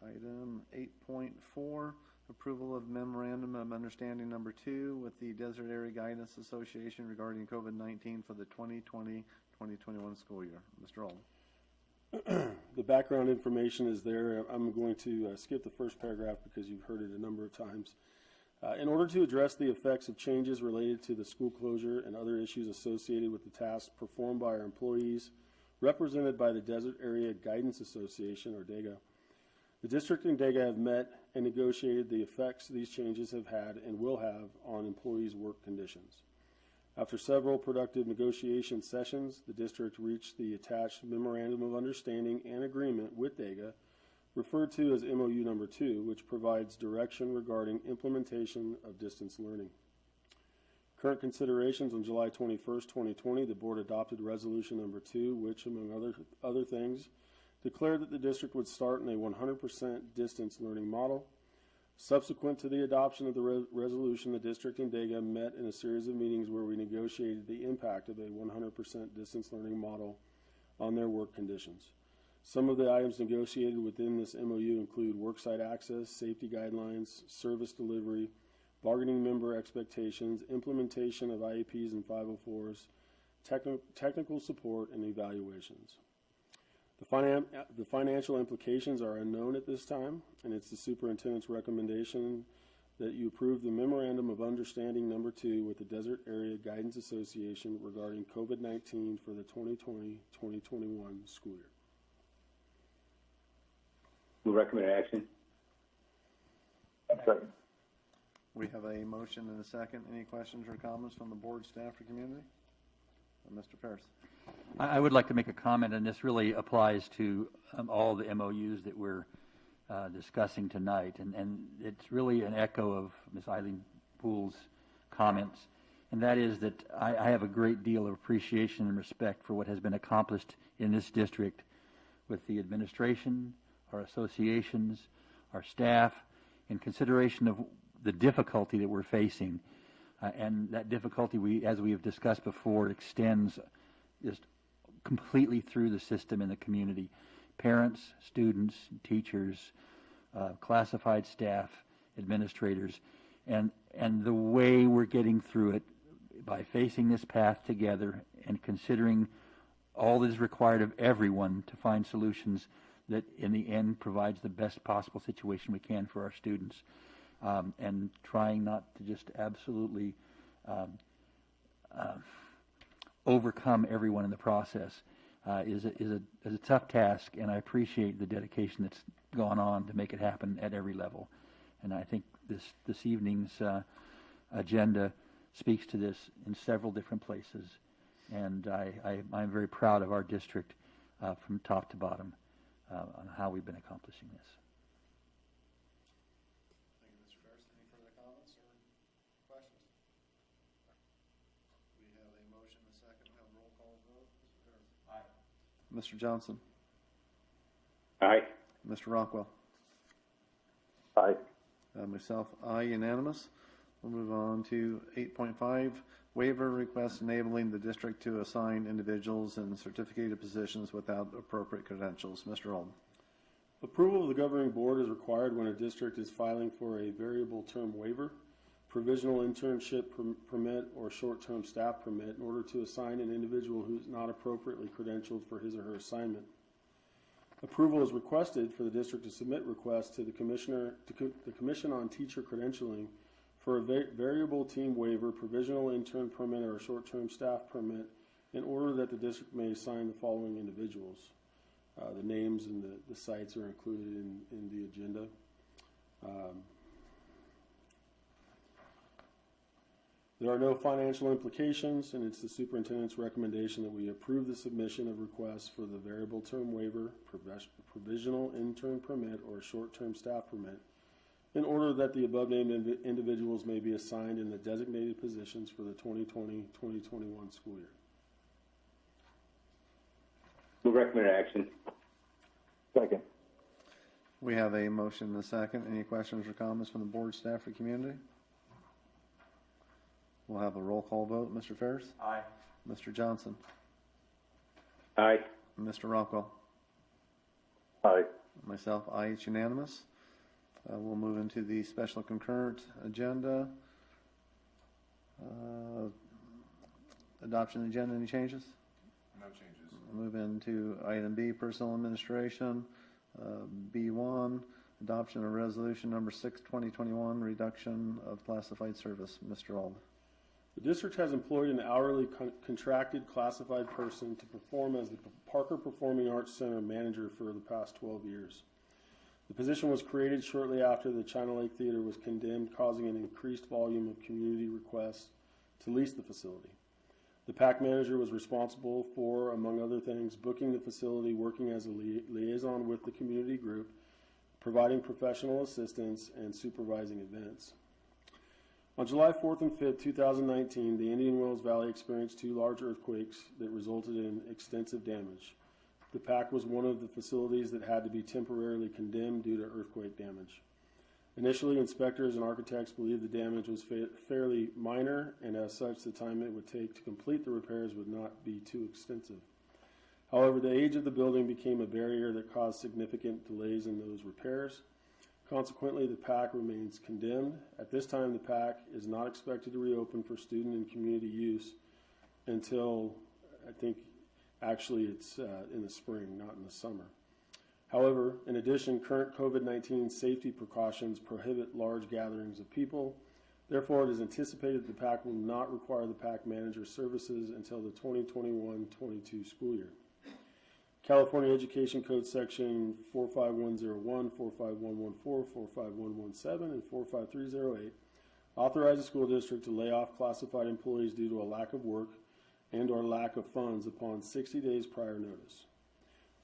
[SPEAKER 1] item 8.4, approval of memorandum of understanding number 2 with the Desert Area Guidance Association regarding COVID-19 for the 2020-2021 school year. Mr. Old.
[SPEAKER 4] The background information is there. I'm going to skip the first paragraph because you've heard it a number of times. In order to address the effects of changes related to the school closure and other issues associated with the tasks performed by our employees, represented by the Desert Area Guidance Association, or DAGA, the district and DAGA have met and negotiated the effects these changes have had and will have on employees' work conditions. After several productive negotiation sessions, the district reached the attached Memorandum of Understanding and Agreement with DAGA, referred to as MOU number 2, which provides direction regarding implementation of distance learning. Current considerations: on July 21st, 2020, the board adopted resolution number 2, which, among other things, declared that the district would start in a 100% distance learning model. Subsequent to the adoption of the resolution, the district and DAGA met in a series of meetings where we negotiated the impact of a 100% distance learning model on their work conditions. Some of the items negotiated within this MOU include worksite access, safety guidelines, service delivery, bargaining member expectations, implementation of IEPs and 504s, technical support, and evaluations. The financial implications are unknown at this time, and it's the superintendent's recommendation that you approve the Memorandum of Understanding number 2 with the Desert Area Guidance Association regarding COVID-19 for the 2020-2021 school year.
[SPEAKER 2] Move recommended action. Second.
[SPEAKER 1] We have a motion and a second. Any questions or comments from the board, staff, or community? Mr. Ferris.
[SPEAKER 7] I would like to make a comment, and this really applies to all the MOUs that we're discussing tonight, and it's really an echo of Ms. Eileen Poole's comments, and that is that I have a great deal of appreciation and respect for what has been accomplished in this district with the administration, our associations, our staff, in consideration of the difficulty that we're facing. And that difficulty, as we have discussed before, extends just completely through the system in the community. Parents, students, teachers, classified staff, administrators, and the way we're getting through it by facing this path together and considering all that is required of everyone to find solutions that in the end provides the best possible situation we can for our students. And trying not to just absolutely overcome everyone in the process is a tough task, and I appreciate the dedication that's gone on to make it happen at every level. And I think this evening's agenda speaks to this in several different places, and I'm very proud of our district from top to bottom on how we've been accomplishing this.
[SPEAKER 1] Mr. Johnson.
[SPEAKER 2] Aye.
[SPEAKER 1] Mr. Rockwell.
[SPEAKER 2] Aye.
[SPEAKER 1] Myself, aye, unanimous. We'll move on to 8.5, waiver request enabling the district to assign individuals in certificated positions without appropriate credentials. Mr. Olden.
[SPEAKER 4] Approval of the governing board is required when a district is filing for a variable term waiver, provisional internship permit, or short-term staff permit in order to assign an individual who is not appropriately credentialed for his or her assignment. Approval is requested for the district to submit requests to the Commission on Teacher Credentialing for a variable team waiver, provisional intern permit, or short-term staff permit in order that the district may assign the following individuals. The names and the sites are included in the agenda. There are no financial implications, and it's the superintendent's recommendation that we approve the submission of requests for the variable term waiver, provisional intern permit, or short-term staff permit in order that the above-named individuals may be assigned in the designated positions for the 2020-2021 school year.
[SPEAKER 2] Move recommended action. Second.
[SPEAKER 1] We have a motion and a second. Any questions or comments from the board, staff, or community? We'll have a roll call vote. Mr. Ferris?
[SPEAKER 7] Aye.
[SPEAKER 1] Mr. Johnson?
[SPEAKER 2] Aye.
[SPEAKER 1] Mr. Rockwell?
[SPEAKER 2] Aye.
[SPEAKER 1] Myself, aye. It's unanimous. We'll move into the special concurrent agenda. Adoption agenda, any changes?
[SPEAKER 3] No changes.
[SPEAKER 1] We'll move into item B, personal administration. B1, Adoption of Resolution Number 6, 2021, reduction of classified service. Mr. Ald.
[SPEAKER 4] The district has employed an hourly contracted classified person to perform as the Parker Performing Arts Center manager for the past 12 years. The position was created shortly after the China Lake Theater was condemned, causing an increased volume of community requests to lease the facility. The PAC manager was responsible for, among other things, booking the facility, working as a liaison with the community group, providing professional assistance, and supervising events. On July 4th and 5th, 2019, the Indian Wells Valley experienced 2 large earthquakes that resulted in extensive damage. The PAC was one of the facilities that had to be temporarily condemned due to earthquake damage. Initially, inspectors and architects believed the damage was fairly minor, and as such, the time it would take to complete the repairs would not be too extensive. However, the age of the building became a barrier that caused significant delays in those repairs. Consequently, the PAC remains condemned. At this time, the PAC is not expected to reopen for student and community use until, I think, actually it's in the spring, not in the summer. However, in addition, current COVID-19 safety precautions prohibit large gatherings of people. Therefore, it is anticipated that the PAC will not require the PAC manager's services until the 2021-22 school year. California Education Code Section 45101, 45114, 45117, and 45308 authorize the school district to lay off classified employees due to a lack of work and or lack of funds upon 60 days prior notice.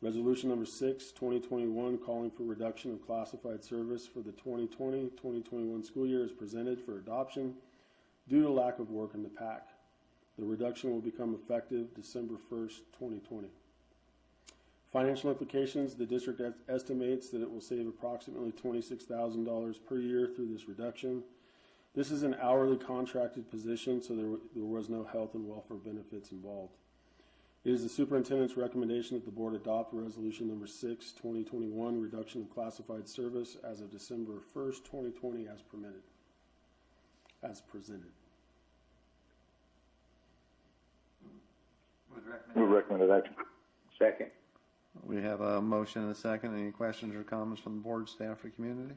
[SPEAKER 4] Resolution number 6, 2021, calling for reduction of classified service for the 2020-2021 school year is presented for adoption due to lack of work in the PAC. The reduction will become effective December 1st, 2020. Financial implications, the district estimates that it will save approximately $26,000 per year through this reduction. This is an hourly contracted position, so there was no health and welfare benefits involved. It is the superintendent's recommendation that the board adopt resolution number 6, 2021, reduction of classified service as of December 1st, 2020, as presented.
[SPEAKER 2] Move recommended action. Second.
[SPEAKER 1] We have a motion and a second. Any questions or comments from the board, staff, or community?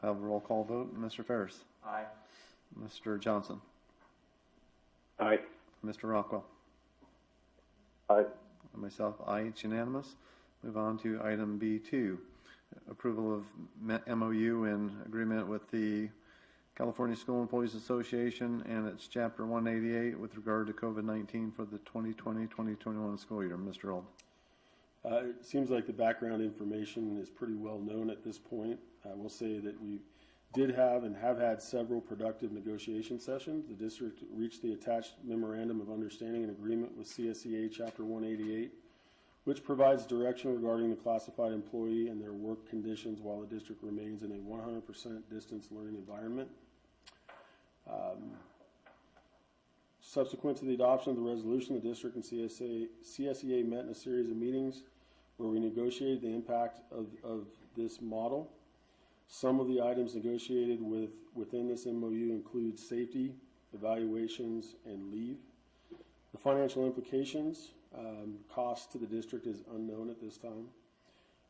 [SPEAKER 1] We'll have a roll call vote. Mr. Ferris.
[SPEAKER 7] Aye.
[SPEAKER 1] Mr. Johnson.
[SPEAKER 2] Aye.
[SPEAKER 1] Mr. Rockwell.
[SPEAKER 2] Aye.
[SPEAKER 1] And myself, aye. It's unanimous. Move on to item B2, approval of MOU in agreement with the California School Employees Association and its Chapter 188 with regard to COVID-19 for the 2020-2021 school year. Mr. Old.
[SPEAKER 4] It seems like the background information is pretty well known at this point. I will say that we did have and have had several productive negotiation sessions. The district reached the attached memorandum of understanding and agreement with CSEA Chapter 188, which provides direction regarding the classified employee and their work conditions while the district remains in a 100% distance learning environment. Subsequent to the adoption of the resolution, the district and CSEA met in a series of meetings where we negotiated the impact of this model. Some of the items negotiated within this MOU include safety, evaluations, and leave. The financial implications, cost to the district is unknown at this time.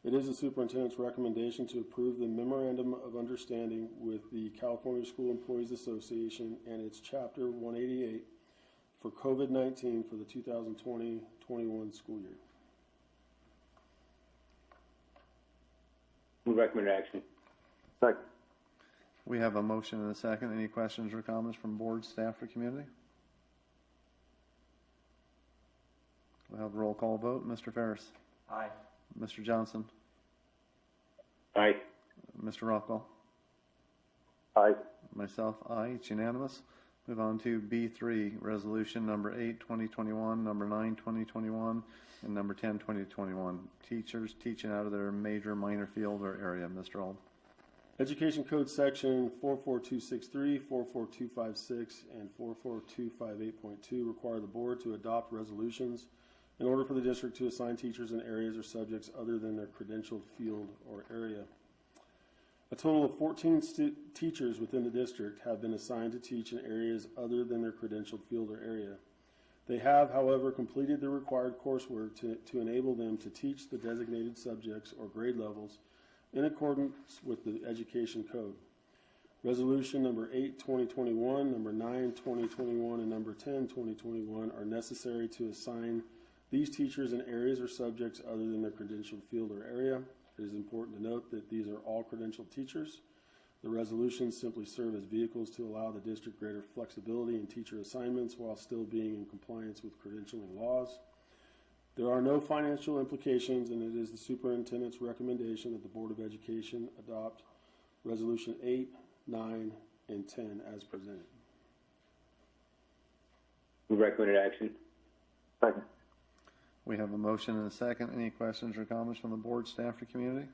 [SPEAKER 4] It is the superintendent's recommendation to approve the memorandum of understanding with the California School Employees Association and its Chapter 188 for COVID-19 for the 2020-21 school year.
[SPEAKER 2] Move recommended action. Second.
[SPEAKER 1] We have a motion and a second. Any questions or comments from board, staff, or community? We'll have a roll call vote. Mr. Ferris.
[SPEAKER 7] Aye.
[SPEAKER 1] Mr. Johnson.
[SPEAKER 2] Aye.
[SPEAKER 1] Mr. Rockwell.
[SPEAKER 2] Aye.
[SPEAKER 1] Myself, aye. It's unanimous. Move on to B3, resolution number 8, 2021, number 9, 2021, and number 10, 2021. Teachers teaching out of their major minor field or area. Mr. Ald.
[SPEAKER 4] Education Code Section 44263, 44256, and 44258.2 require the board to adopt resolutions in order for the district to assign teachers in areas or subjects other than their credentialed field or area. A total of 14 teachers within the district have been assigned to teach in areas other than their credentialed field or area. They have, however, completed the required coursework to enable them to teach the designated subjects or grade levels in accordance with the Education Code. Resolution number 8, 2021, number 9, 2021, and number 10, 2021 are necessary to assign these teachers in areas or subjects other than their credentialed field or area. It is important to note that these are all credentialed teachers. The resolutions simply serve as vehicles to allow the district greater flexibility in teacher assignments while still being in compliance with credentialing laws. There are no financial implications, and it is the superintendent's recommendation that the Board of Education adopt Resolution 8, 9, and 10 as presented.
[SPEAKER 2] Move recommended action. Second.
[SPEAKER 1] We have a motion and a second. Any questions or comments from the board, staff, or community?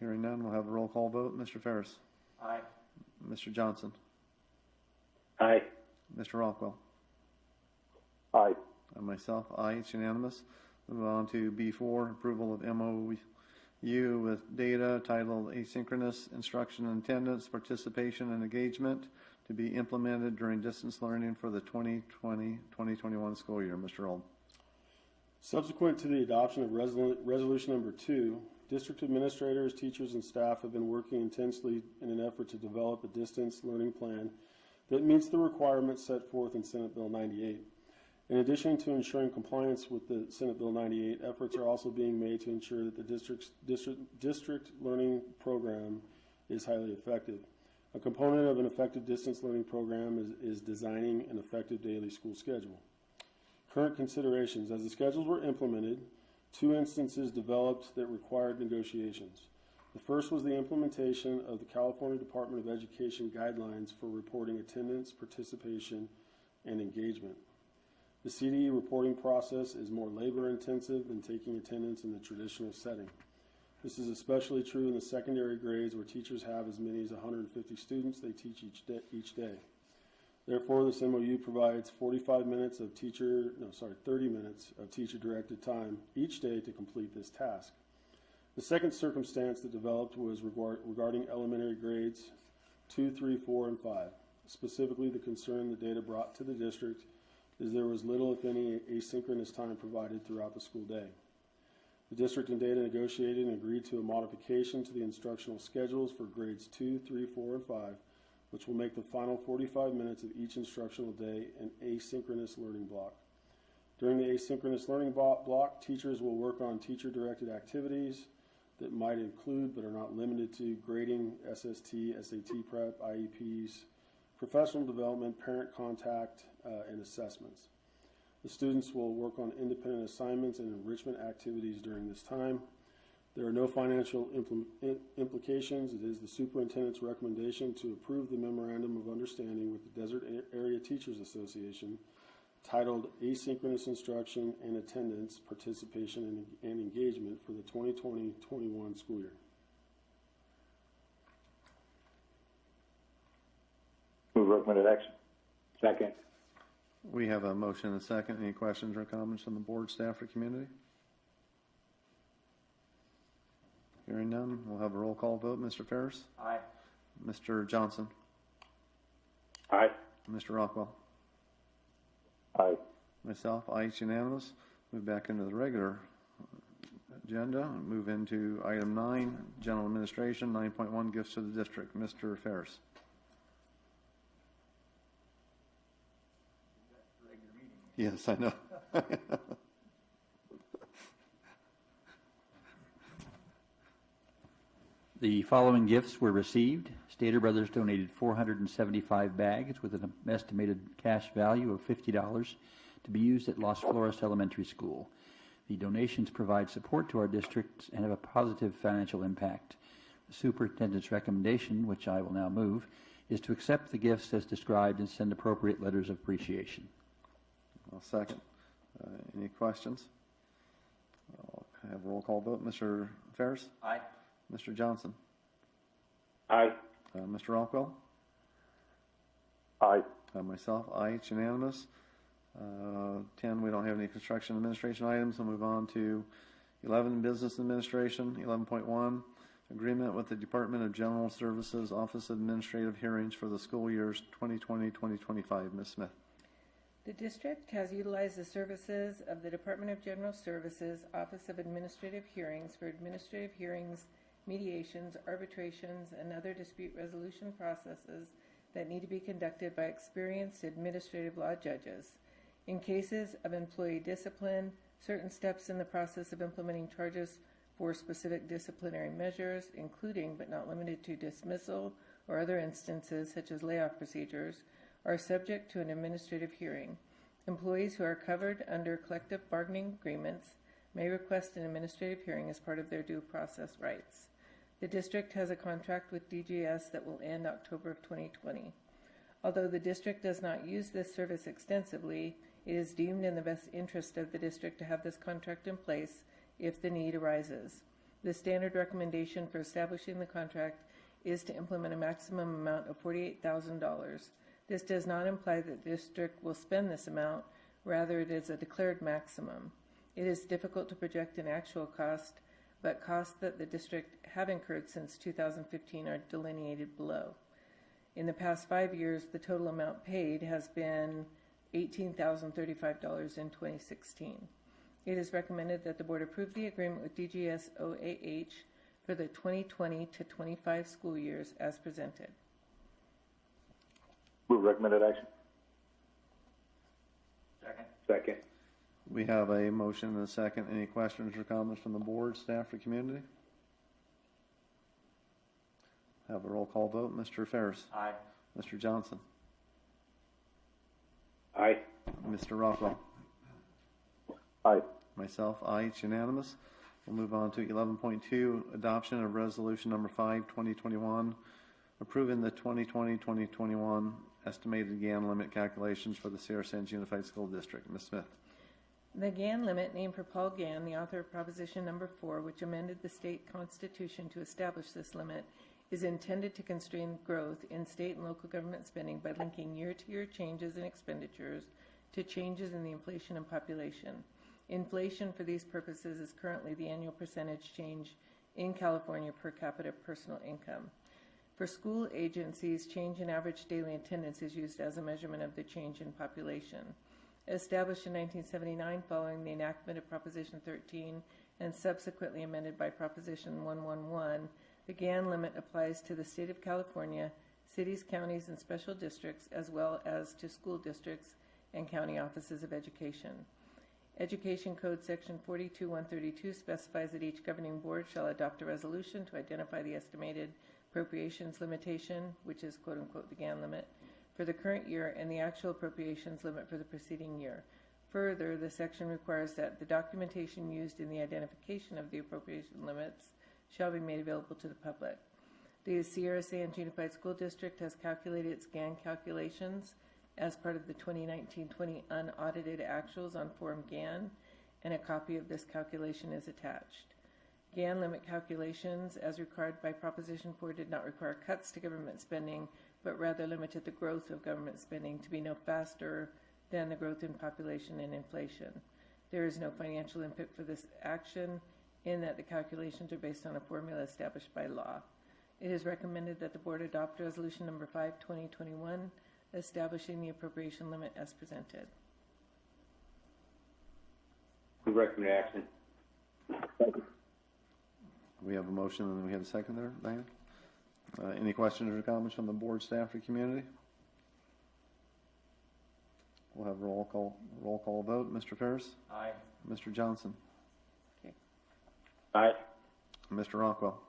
[SPEAKER 1] Hearing none, we'll have a roll call vote. Mr. Ferris?
[SPEAKER 7] Aye.
[SPEAKER 1] Mr. Johnson?
[SPEAKER 2] Aye.
[SPEAKER 1] Mr. Rockwell?
[SPEAKER 2] Aye.
[SPEAKER 1] And myself, aye. It's unanimous. Move on to B4, approval of MOU with data titled Asynchronous Instruction and Attendance, Participation and Engagement to be implemented during distance learning for the 2020-2021 school year. Mr. Old.
[SPEAKER 4] Subsequent to the adoption of resolution number 2, district administrators, teachers, and staff have been working intensely in an effort to develop a distance learning plan that meets the requirements set forth in Senate Bill 98. In addition to ensuring compliance with the Senate Bill 98, efforts are also being made to ensure that the district learning program is highly effective. A component of an effective distance learning program is designing an effective daily school schedule. Current considerations. As the schedules were implemented, 2 instances developed that required negotiations. The first was the implementation of the California Department of Education guidelines for reporting attendance, participation, and engagement. The CDE reporting process is more labor-intensive than taking attendance in the traditional setting. This is especially true in the secondary grades where teachers have as many as 150 students they teach each day. Therefore, this MOU provides 30 minutes of teacher-directed time each day to complete this task. The second circumstance that developed was regarding elementary grades 2, 3, 4, and 5. Specifically, the concern the data brought to the district is there was little, if any, asynchronous time provided throughout the school day. The district and data negotiated and agreed to a modification to the instructional schedules for grades 2, 3, 4, and 5, which will make the final 45 minutes of each instructional day an asynchronous learning block. During the asynchronous learning block, teachers will work on teacher-directed activities that might include but are not limited to grading, SST, SAT prep, IEPs, professional development, parent contact, and assessments. The students will work on independent assignments and enrichment activities during this time. There are no financial implications. It is the superintendent's recommendation to approve the Memorandum of Understanding with the Desert Area Teachers Association titled Asynchronous Instruction and Attendance, Participation, and Engagement for the 2020-21 school year.
[SPEAKER 2] Move recommended action. Second.
[SPEAKER 1] We have a motion and a second. Any questions or comments from the board, staff, or community? Hearing none, we'll have a roll call vote. Mr. Ferris?
[SPEAKER 7] Aye.
[SPEAKER 1] Mr. Johnson?
[SPEAKER 2] Aye.
[SPEAKER 1] Mr. Rockwell?
[SPEAKER 2] Aye.
[SPEAKER 1] Myself, aye. It's unanimous. Move back into the regular agenda. Move into item 9, general administration, 9.1, gifts to the district. Mr. Ferris. Yes, I know.
[SPEAKER 7] The following gifts were received. Stater Brothers donated 475 bags with an estimated cash value of $50 to be used at Las Flores Elementary School. The donations provide support to our district and have a positive financial impact. The superintendent's recommendation, which I will now move, is to accept the gifts as described and send appropriate letters of appreciation.
[SPEAKER 1] I'll second. Any questions? I'll have a roll call vote. Mr. Ferris?
[SPEAKER 7] Aye.
[SPEAKER 1] Mr. Johnson?
[SPEAKER 2] Aye.
[SPEAKER 1] Mr. Rockwell?
[SPEAKER 2] Aye.
[SPEAKER 1] Myself, aye. It's unanimous. 10, we don't have any construction administration items. We'll move on to 11, business administration. 11.1, agreement with the Department of General Services Office of Administrative Hearings for the school years 2020-2025. Ms. Smith.
[SPEAKER 10] The district has utilized the services of the Department of General Services Office of Administrative Hearings for administrative hearings, mediations, arbitrations, and other dispute resolution processes that need to be conducted by experienced administrative law judges. In cases of employee discipline, certain steps in the process of implementing charges for specific disciplinary measures, including but not limited to dismissal or other instances such as layoff procedures, are subject to an administrative hearing. Employees who are covered under collective bargaining agreements may request an administrative hearing as part of their due process rights. The district has a contract with DGS that will end October of 2020. Although the district does not use this service extensively, it is deemed in the best interest of the district to have this contract in place if the need arises. The standard recommendation for establishing the contract is to implement a maximum amount of $48,000. This does not imply that the district will spend this amount, rather it is a declared maximum. It is difficult to project an actual cost, but costs that the district have incurred since 2015 are delineated below. In the past 5 years, the total amount paid has been $18,035 in 2016. It is recommended that the board approve the agreement with DGS OAH for the 2020 to 25 school years as presented.
[SPEAKER 2] Move recommended action. Second.
[SPEAKER 1] We have a motion and a second. Any questions or comments from the board, staff, or community? Have a roll call vote. Mr. Ferris.
[SPEAKER 2] Aye.
[SPEAKER 1] Mr. Johnson.
[SPEAKER 2] Aye.
[SPEAKER 1] Mr. Rockwell.
[SPEAKER 2] Aye.
[SPEAKER 1] Myself, aye. It's unanimous. We'll move on to 11.2, adoption of resolution number 5, 2021, approving the 2020-2021 estimated GAN limit calculations for the Sierra Sands Unified School District. Ms. Smith.
[SPEAKER 10] The GAN limit, named for Paul Gann, the author of Proposition Number 4, which amended the state constitution to establish this limit, is intended to constrain growth in state and local government spending by linking year-to-year changes in expenditures to changes in the inflation and population. Inflation for these purposes is currently the annual percentage change in California per capita personal income. For school agencies, change in average daily attendance is used as a measurement of the change in population. Established in 1979 following the enactment of Proposition 13 and subsequently amended by Proposition 111, the GAN limit applies to the state of California, cities, counties, and special districts, as well as to school districts and county offices of education. Education Code Section 42132 specifies that each governing board shall adopt a resolution to identify the estimated appropriations limitation, which is quote-unquote the GAN limit, for the current year and the actual appropriations limit for the preceding year. Further, the section requires that the documentation used in the identification of the appropriation limits shall be made available to the public. The Sierra Sands Unified School District has calculated its GAN calculations as part of the 2019-20 unaudited actuals on Form GAN, and a copy of this calculation is attached. GAN limit calculations, as required by Proposition 4, did not require cuts to government spending, but rather limited the growth of government spending to be no faster than the growth in population and inflation. There is no financial input for this action, in that the calculations are based on a formula established by law. It is recommended that the board adopt Resolution Number 5, 2021, establishing the appropriation limit as presented.
[SPEAKER 2] Move recommended action.
[SPEAKER 1] We have a motion and we have a second there, Diane. Any questions or comments from the board, staff, or community? We'll have a roll call vote. Mr. Ferris?
[SPEAKER 2] Aye.
[SPEAKER 1] Mr. Johnson?
[SPEAKER 2] Aye.
[SPEAKER 1] Mr. Rockwell?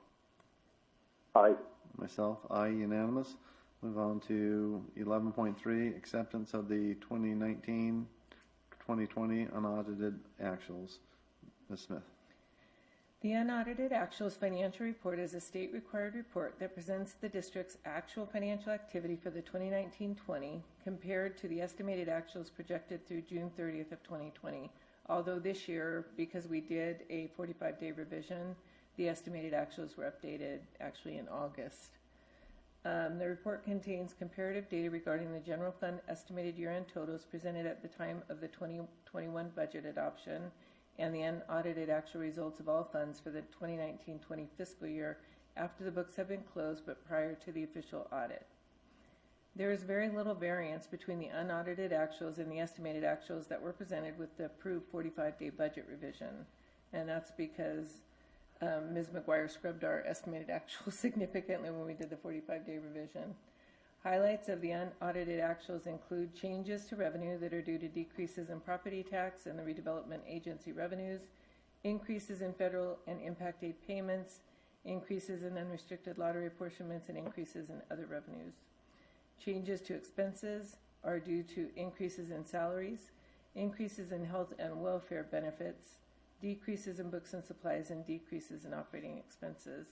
[SPEAKER 2] Aye.
[SPEAKER 1] Myself, aye, unanimous. Move on to 11.3, acceptance of the 2019-2020 unaudited actuals. Ms. Smith.
[SPEAKER 10] The unaudited actuals financial report is a state-required report that presents the district's actual financial activity for the 2019-20 compared to the estimated actuals projected through June 30th of 2020. Although this year, because we did a 45-day revision, the estimated actuals were updated actually in August. The report contains comparative data regarding the general fund estimated year-end totals presented at the time of the 2021 budget adoption and the unaudited actual results of all funds for the 2019-20 fiscal year after the books have been closed but prior to the official audit. There is very little variance between the unaudited actuals and the estimated actuals that were presented with the approved 45-day budget revision. And that's because Ms. McGuire scrubbed our estimated actuals significantly when we did the 45-day revision. Highlights of the unaudited actuals include changes to revenue that are due to decreases in property tax and the redevelopment agency revenues, increases in federal and impact aid payments, increases in unrestricted lottery apportionments, and increases in other revenues. Changes to expenses are due to increases in salaries, increases in health and welfare benefits, decreases in books and supplies, and decreases in operating expenses.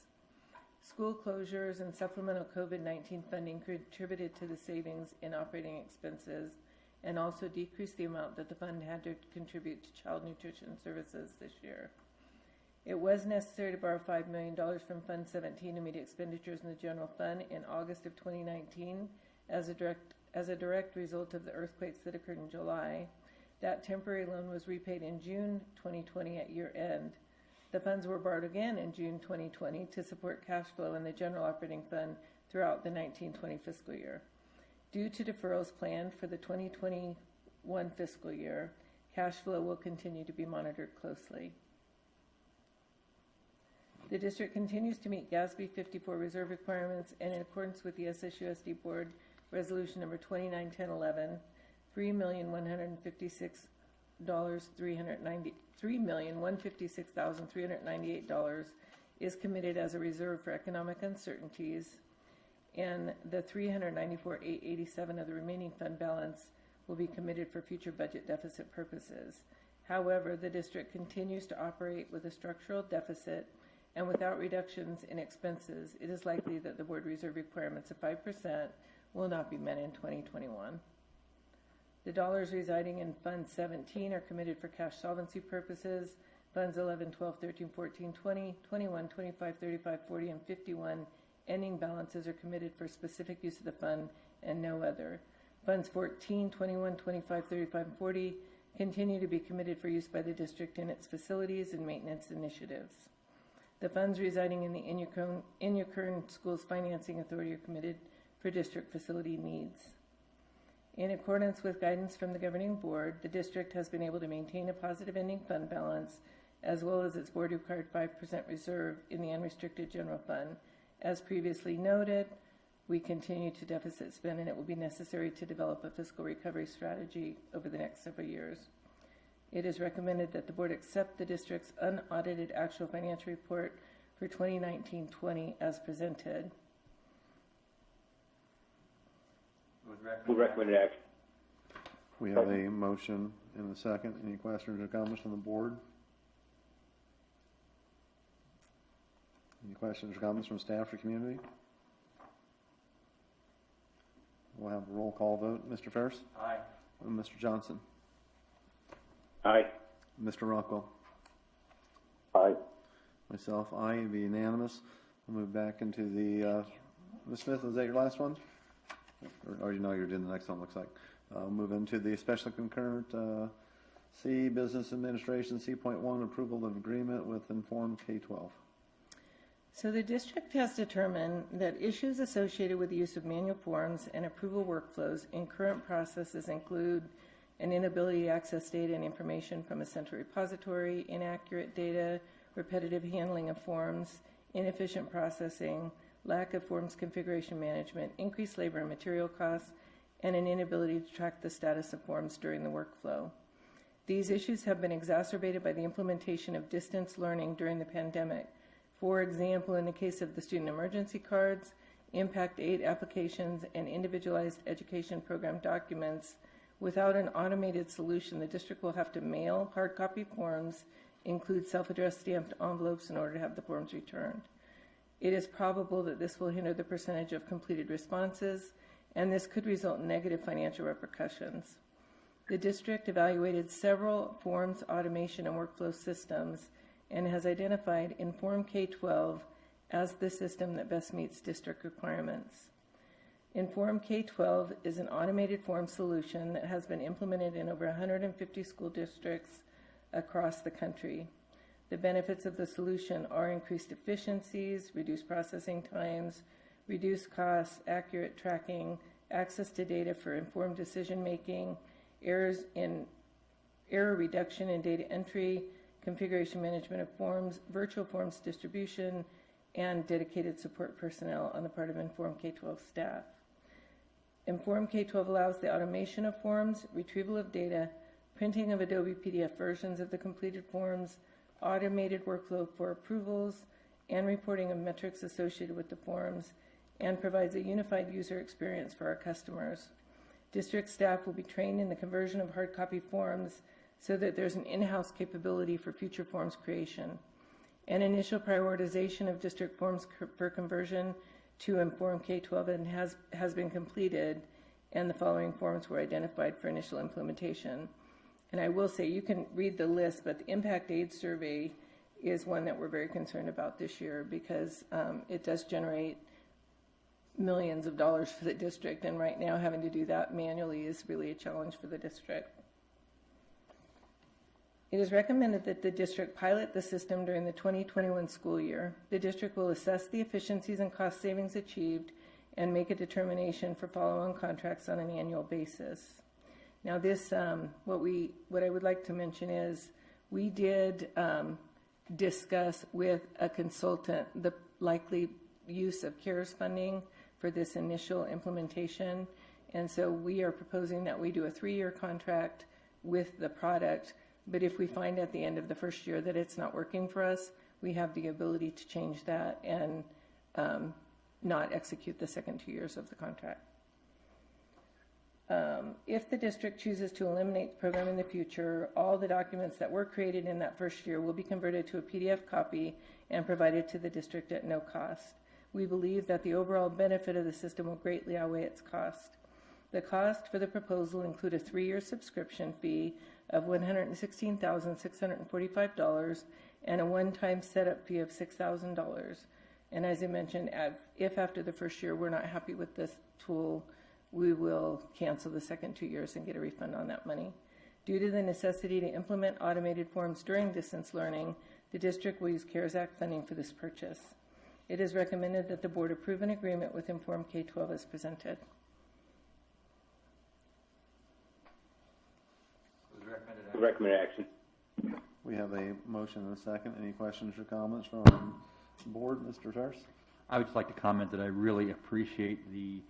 [SPEAKER 10] School closures and supplemental COVID-19 funding contributed to the savings in operating expenses and also decreased the amount that the fund had to contribute to child nutrition services this year. It was necessary to borrow $5 million from Fund 17 to meet expenditures in the general fund in August of 2019 as a direct result of the earthquakes that occurred in July. That temporary loan was repaid in June 2020 at year end. The funds were borrowed again in June 2020 to support cash flow in the general operating fund throughout the 1920 fiscal year. Due to deferrals planned for the 2021 fiscal year, cash flow will continue to be monitored closely. The district continues to meet GASB 54 reserve requirements, and in accordance with the SSUSD Board Resolution Number 291011, $3,156,398 is committed as a reserve for economic uncertainties, and the $394,887 of the remaining fund balance will be committed for future budget deficit purposes. However, the district continues to operate with a structural deficit, and without reductions in expenses, it is likely that the board reserve requirements of 5% will not be met in 2021. The dollars residing in Fund 17 are committed for cash solvency purposes. Funds 11, 12, 13, 14, 20, 21, 25, 35, 40, and 51 ending balances are committed for specific use of the fund and no other. Funds 14, 21, 25, 35, and 40 continue to be committed for use by the district in its facilities and maintenance initiatives. The funds residing in the Inyokern Schools Financing Authority are committed for district facility needs. In accordance with guidance from the governing board, the district has been able to maintain a positive ending fund balance as well as its board-required 5% reserve in the unrestricted general fund. As previously noted, we continue to deficit spend, and it will be necessary to develop a fiscal recovery strategy over the next several years. It is recommended that the board accept the district's unaudited actual financial report for 2019-20 as presented.
[SPEAKER 2] Move recommended action.
[SPEAKER 1] We have a motion and a second. Any questions or comments from the board? Any questions or comments from staff or community? We'll have a roll call vote. Mr. Ferris?
[SPEAKER 7] Aye.
[SPEAKER 1] Mr. Johnson?
[SPEAKER 2] Aye.
[SPEAKER 1] Mr. Rockwell?
[SPEAKER 2] Aye.
[SPEAKER 1] Myself, aye. It'd be unanimous. We'll move back into the, Ms. Smith, is that your last one? Or you know you're doing the next one, looks like. Move into the special concurrent C, Business Administration, C.1, approval of agreement with Inform K-12.
[SPEAKER 10] So the district has determined that issues associated with the use of manual forms and approval workflows in current processes include an inability to access data and information from a central repository, inaccurate data, repetitive handling of forms, inefficient processing, lack of forms configuration management, increased labor and material costs, and an inability to track the status of forms during the workflow. These issues have been exacerbated by the implementation of distance learning during the pandemic. For example, in the case of the student emergency cards, impact aid applications, and individualized education program documents, without an automated solution, the district will have to mail hard copy forms, include self-addressed stamped envelopes in order to have the forms returned. It is probable that this will hinder the percentage of completed responses, and this could result in negative financial repercussions. The district evaluated several forms automation and workflow systems and has identified Inform K-12 as the system that best meets district requirements. Inform K-12 is an automated form solution that has been implemented in over 150 school districts across the country. The benefits of the solution are increased efficiencies, reduced processing times, reduced costs, accurate tracking, access to data for informed decision-making, error reduction in data entry, configuration management of forms, virtual forms distribution, and dedicated support personnel on the part of Inform K-12 staff. Inform K-12 allows the automation of forms, retrieval of data, printing of Adobe PDF versions of the completed forms, automated workflow for approvals, and reporting of metrics associated with the forms, and provides a unified user experience for our customers. District staff will be trained in the conversion of hard copy forms so that there's an in-house capability for future forms creation. An initial prioritization of district forms for conversion to Inform K-12 and has been completed, and the following forms were identified for initial implementation. And I will say, you can read the list, but the impact aid survey is one that we're very concerned about this year because it does generate millions of dollars for the district, and right now having to do that manually is really a challenge for the district. It is recommended that the district pilot the system during the 2021 school year. The district will assess the efficiencies and cost savings achieved and make a determination for follow-on contracts on an annual basis. Now this, what I would like to mention is we did discuss with a consultant the likely use of CARES funding for this initial implementation. And so we are proposing that we do a 3-year contract with the product. But if we find at the end of the first year that it's not working for us, we have the ability to change that and not execute the second 2 years of the contract. If the district chooses to eliminate the program in the future, all the documents that were created in that first year will be converted to a PDF copy and provided to the district at no cost. We believe that the overall benefit of the system will greatly outweigh its cost. The cost for the proposal include a 3-year subscription fee of $116,645 and a one-time setup fee of $6,000. And as I mentioned, if after the first year we're not happy with this tool, we will cancel the second 2 years and get a refund on that money. Due to the necessity to implement automated forms during distance learning, the district will use CARES Act funding for this purchase. It is recommended that the board approve an agreement with Inform K-12 as presented.
[SPEAKER 2] Recommended action.
[SPEAKER 1] We have a motion and a second. Any questions or comments from the board? Mr. Tars?
[SPEAKER 7] I would just like to comment that I really appreciate the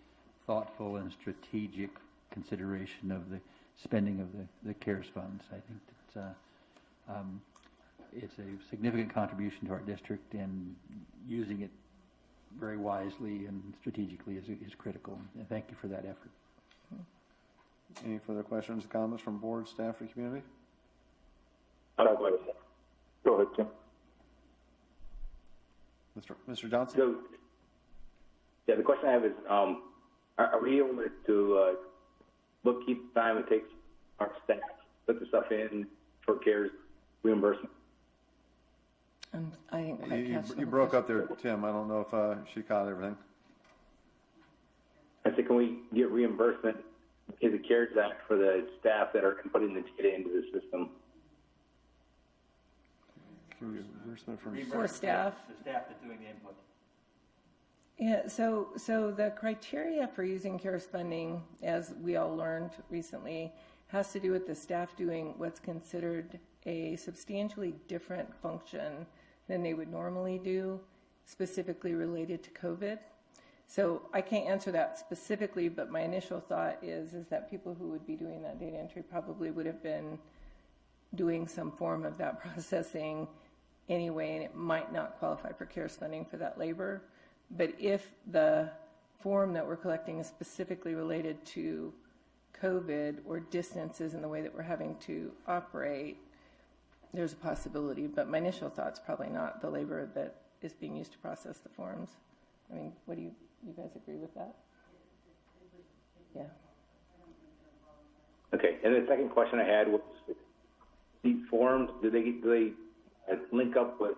[SPEAKER 7] thoughtful and strategic consideration of the spending of the CARES funds. I think that it's a significant contribution to our district, and using it very wisely and strategically is critical. And thank you for that effort.
[SPEAKER 1] Any further questions or comments from board, staff, or community?
[SPEAKER 2] Go ahead, Tim.
[SPEAKER 1] Mr. Johnson?
[SPEAKER 2] So, yeah, the question I have is, are we able to keep the time it takes our staff to put the stuff in for CARES reimbursement?
[SPEAKER 10] I didn't quite catch
[SPEAKER 1] You broke up there, Tim. I don't know if she caught everything.
[SPEAKER 2] I said, can we get reimbursement in the CARES Act for the staff that are putting the data into the system?
[SPEAKER 1] Reimbursement
[SPEAKER 10] for staff?
[SPEAKER 7] The staff that's doing the input.
[SPEAKER 10] Yeah, so the criteria for using CARES funding, as we all learned recently, has to do with the staff doing what's considered a substantially different function than they would normally do, specifically related to COVID. So I can't answer that specifically, but my initial thought is that people who would be doing that data entry probably would have been doing some form of that processing anyway, and it might not qualify for CARES funding for that labor. But if the form that we're collecting is specifically related to COVID or distances in the way that we're having to operate, there's a possibility. But my initial thought's probably not the labor that is being used to process the forms. I mean, what do you guys agree with that? Yeah.
[SPEAKER 2] Okay, and the second question I had was, these forms, do they link up with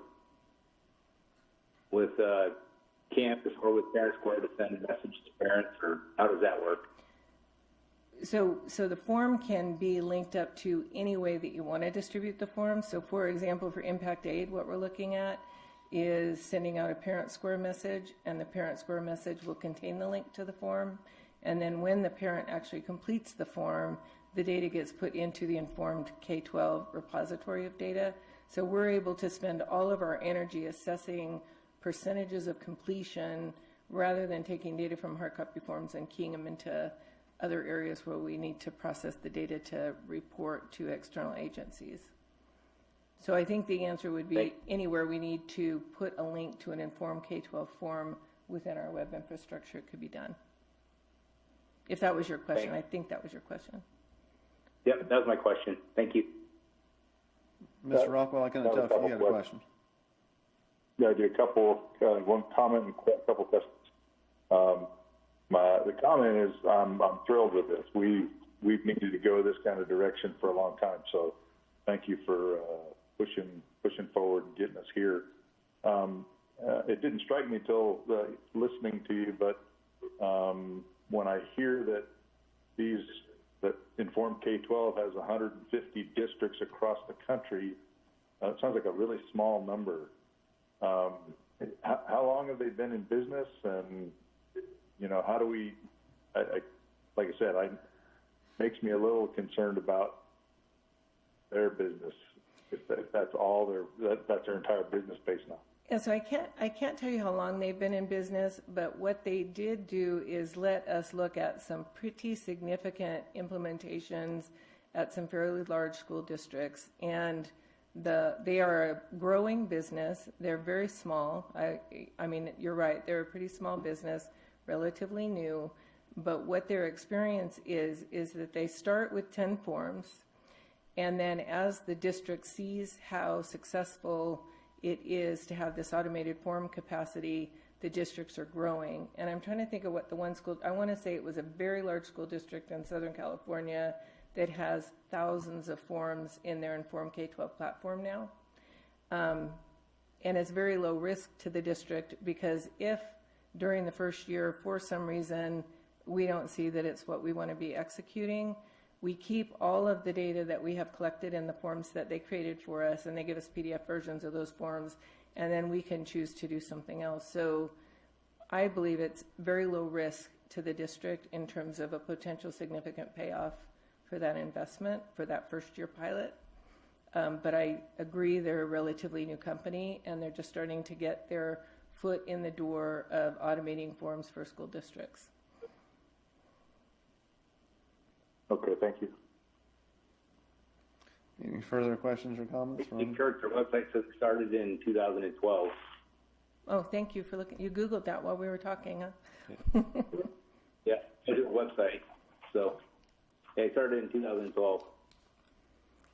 [SPEAKER 2] campus or with Parent Square to send a message to parents, or how does that work?
[SPEAKER 10] So the form can be linked up to any way that you want to distribute the form. So for example, for Impact Aid, what we're looking at is sending out a Parent Square message, and the Parent Square message will contain the link to the form. And then when the parent actually completes the form, the data gets put into the Informed K-12 repository of data. So we're able to spend all of our energy assessing percentages of completion rather than taking data from hard copy forms and keying them into other areas where we need to process the data to report to external agencies. So I think the answer would be anywhere we need to put a link to an Informed K-12 form within our web infrastructure, it could be done. If that was your question, I think that was your question.
[SPEAKER 2] Yep, that was my question. Thank you.
[SPEAKER 1] Mr. Rockwell, I can tell if you had a question.
[SPEAKER 11] Yeah, I do a couple, one comment and a couple questions. The comment is I'm thrilled with this. We've needed to go this kind of direction for a long time, so thank you for pushing forward and getting us here. It didn't strike me till listening to you, but when I hear that that Informed K-12 has 150 districts across the country, it sounds like a really small number. How long have they been in business, and how do we? Like I said, makes me a little concerned about their business. If that's all that's their entire business base now.
[SPEAKER 10] Yeah, so I can't tell you how long they've been in business, but what they did do is let us look at some pretty significant implementations at some fairly large school districts, and they are a growing business. They're very small. I mean, you're right. They're a pretty small business, relatively new, but what their experience is that they start with 10 forms, and then as the district sees how successful it is to have this automated form capacity, the districts are growing. And I'm trying to think of what the one school, I want to say it was a very large school district in Southern California that has thousands of forms in their Informed K-12 platform now. And it's very low risk to the district, because if during the first year, for some reason, we don't see that it's what we want to be executing, we keep all of the data that we have collected in the forms that they created for us, and they give us PDF versions of those forms, and then we can choose to do something else. So I believe it's very low risk to the district in terms of a potential significant payoff for that investment, for that first year pilot. But I agree they're a relatively new company, and they're just starting to get their foot in the door of automating forms for school districts.
[SPEAKER 11] Okay, thank you.
[SPEAKER 1] Any further questions or comments?
[SPEAKER 2] Church, their website says it started in 2012.
[SPEAKER 10] Oh, thank you for looking. You Googled that while we were talking, huh?
[SPEAKER 2] Yeah, it's a website. So it started in 2012.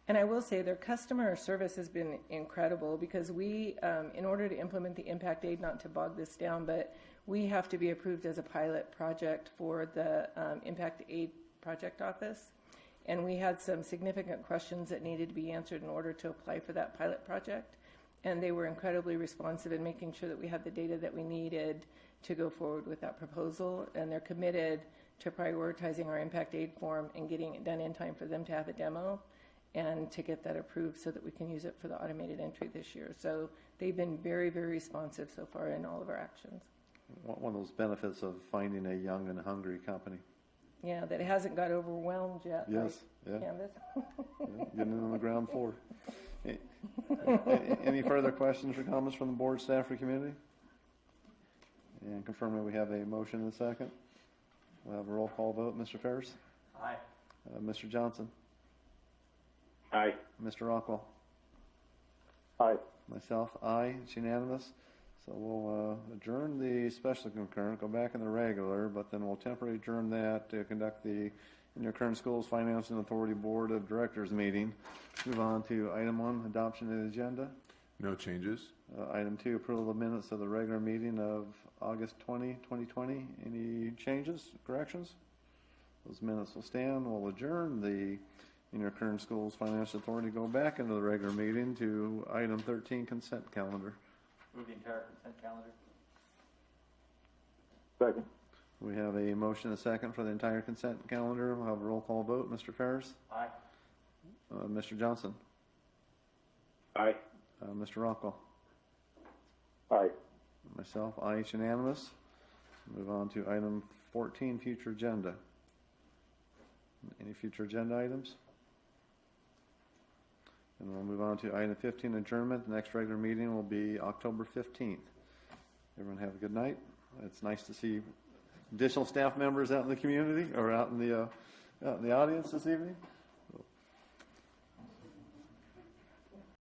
[SPEAKER 10] And I will say their customer service has been incredible, because we, in order to implement the impact aid, not to bog this down, but we have to be approved as a pilot project for the impact aid project office. And we had some significant questions that needed to be answered in order to apply for that pilot project. And they were incredibly responsive in making sure that we had the data that we needed to go forward with that proposal. And they're committed to prioritizing our impact aid form and getting it done in time for them to have a demo and to get that approved so that we can use it for the automated entry this year. So they've been very, very responsive so far in all of our actions.
[SPEAKER 1] One of those benefits of finding a young and hungry company.
[SPEAKER 10] Yeah, that it hasn't got overwhelmed yet.
[SPEAKER 1] Yes,
[SPEAKER 10] by Canvas.
[SPEAKER 1] Yeah, getting it on the ground floor. Any further questions or comments from the board, staff, or community? And confirming we have a motion and a second. We'll have a roll call vote. Mr. Ferris?
[SPEAKER 7] Aye.
[SPEAKER 1] Mr. Johnson?
[SPEAKER 2] Aye.
[SPEAKER 1] Mr. Rockwell?
[SPEAKER 11] Aye.
[SPEAKER 1] Myself, aye. It's unanimous. So we'll adjourn the special concurrent, go back in the regular, but then we'll temporarily adjourn that to conduct the Intercurrent Schools Finance and Authority Board of Directors meeting. Move on to item 1, adoption of the agenda.
[SPEAKER 3] No changes.
[SPEAKER 1] Item 2, approval of minutes of the regular meeting of August 20, 2020. Any changes, corrections? Those minutes will stand. We'll adjourn the Intercurrent Schools Finance Authority, go back into the regular meeting to item 13, consent calendar.
[SPEAKER 7] Move the entire consent calendar.
[SPEAKER 11] Second.
[SPEAKER 1] We have a motion and a second for the entire consent calendar. We'll have a roll call vote. Mr. Ferris?
[SPEAKER 7] Aye.
[SPEAKER 1] Mr. Johnson?
[SPEAKER 2] Aye.
[SPEAKER 1] Mr. Rockwell?
[SPEAKER 11] Aye.
[SPEAKER 1] Myself, aye. It's unanimous. Move on to item 14, future agenda. Any future agenda items? And we'll move on to item 15, adjournment. The next regular meeting will be October 15th. Everyone have a good night. It's nice to see additional staff members out in the community or out in the audience this evening.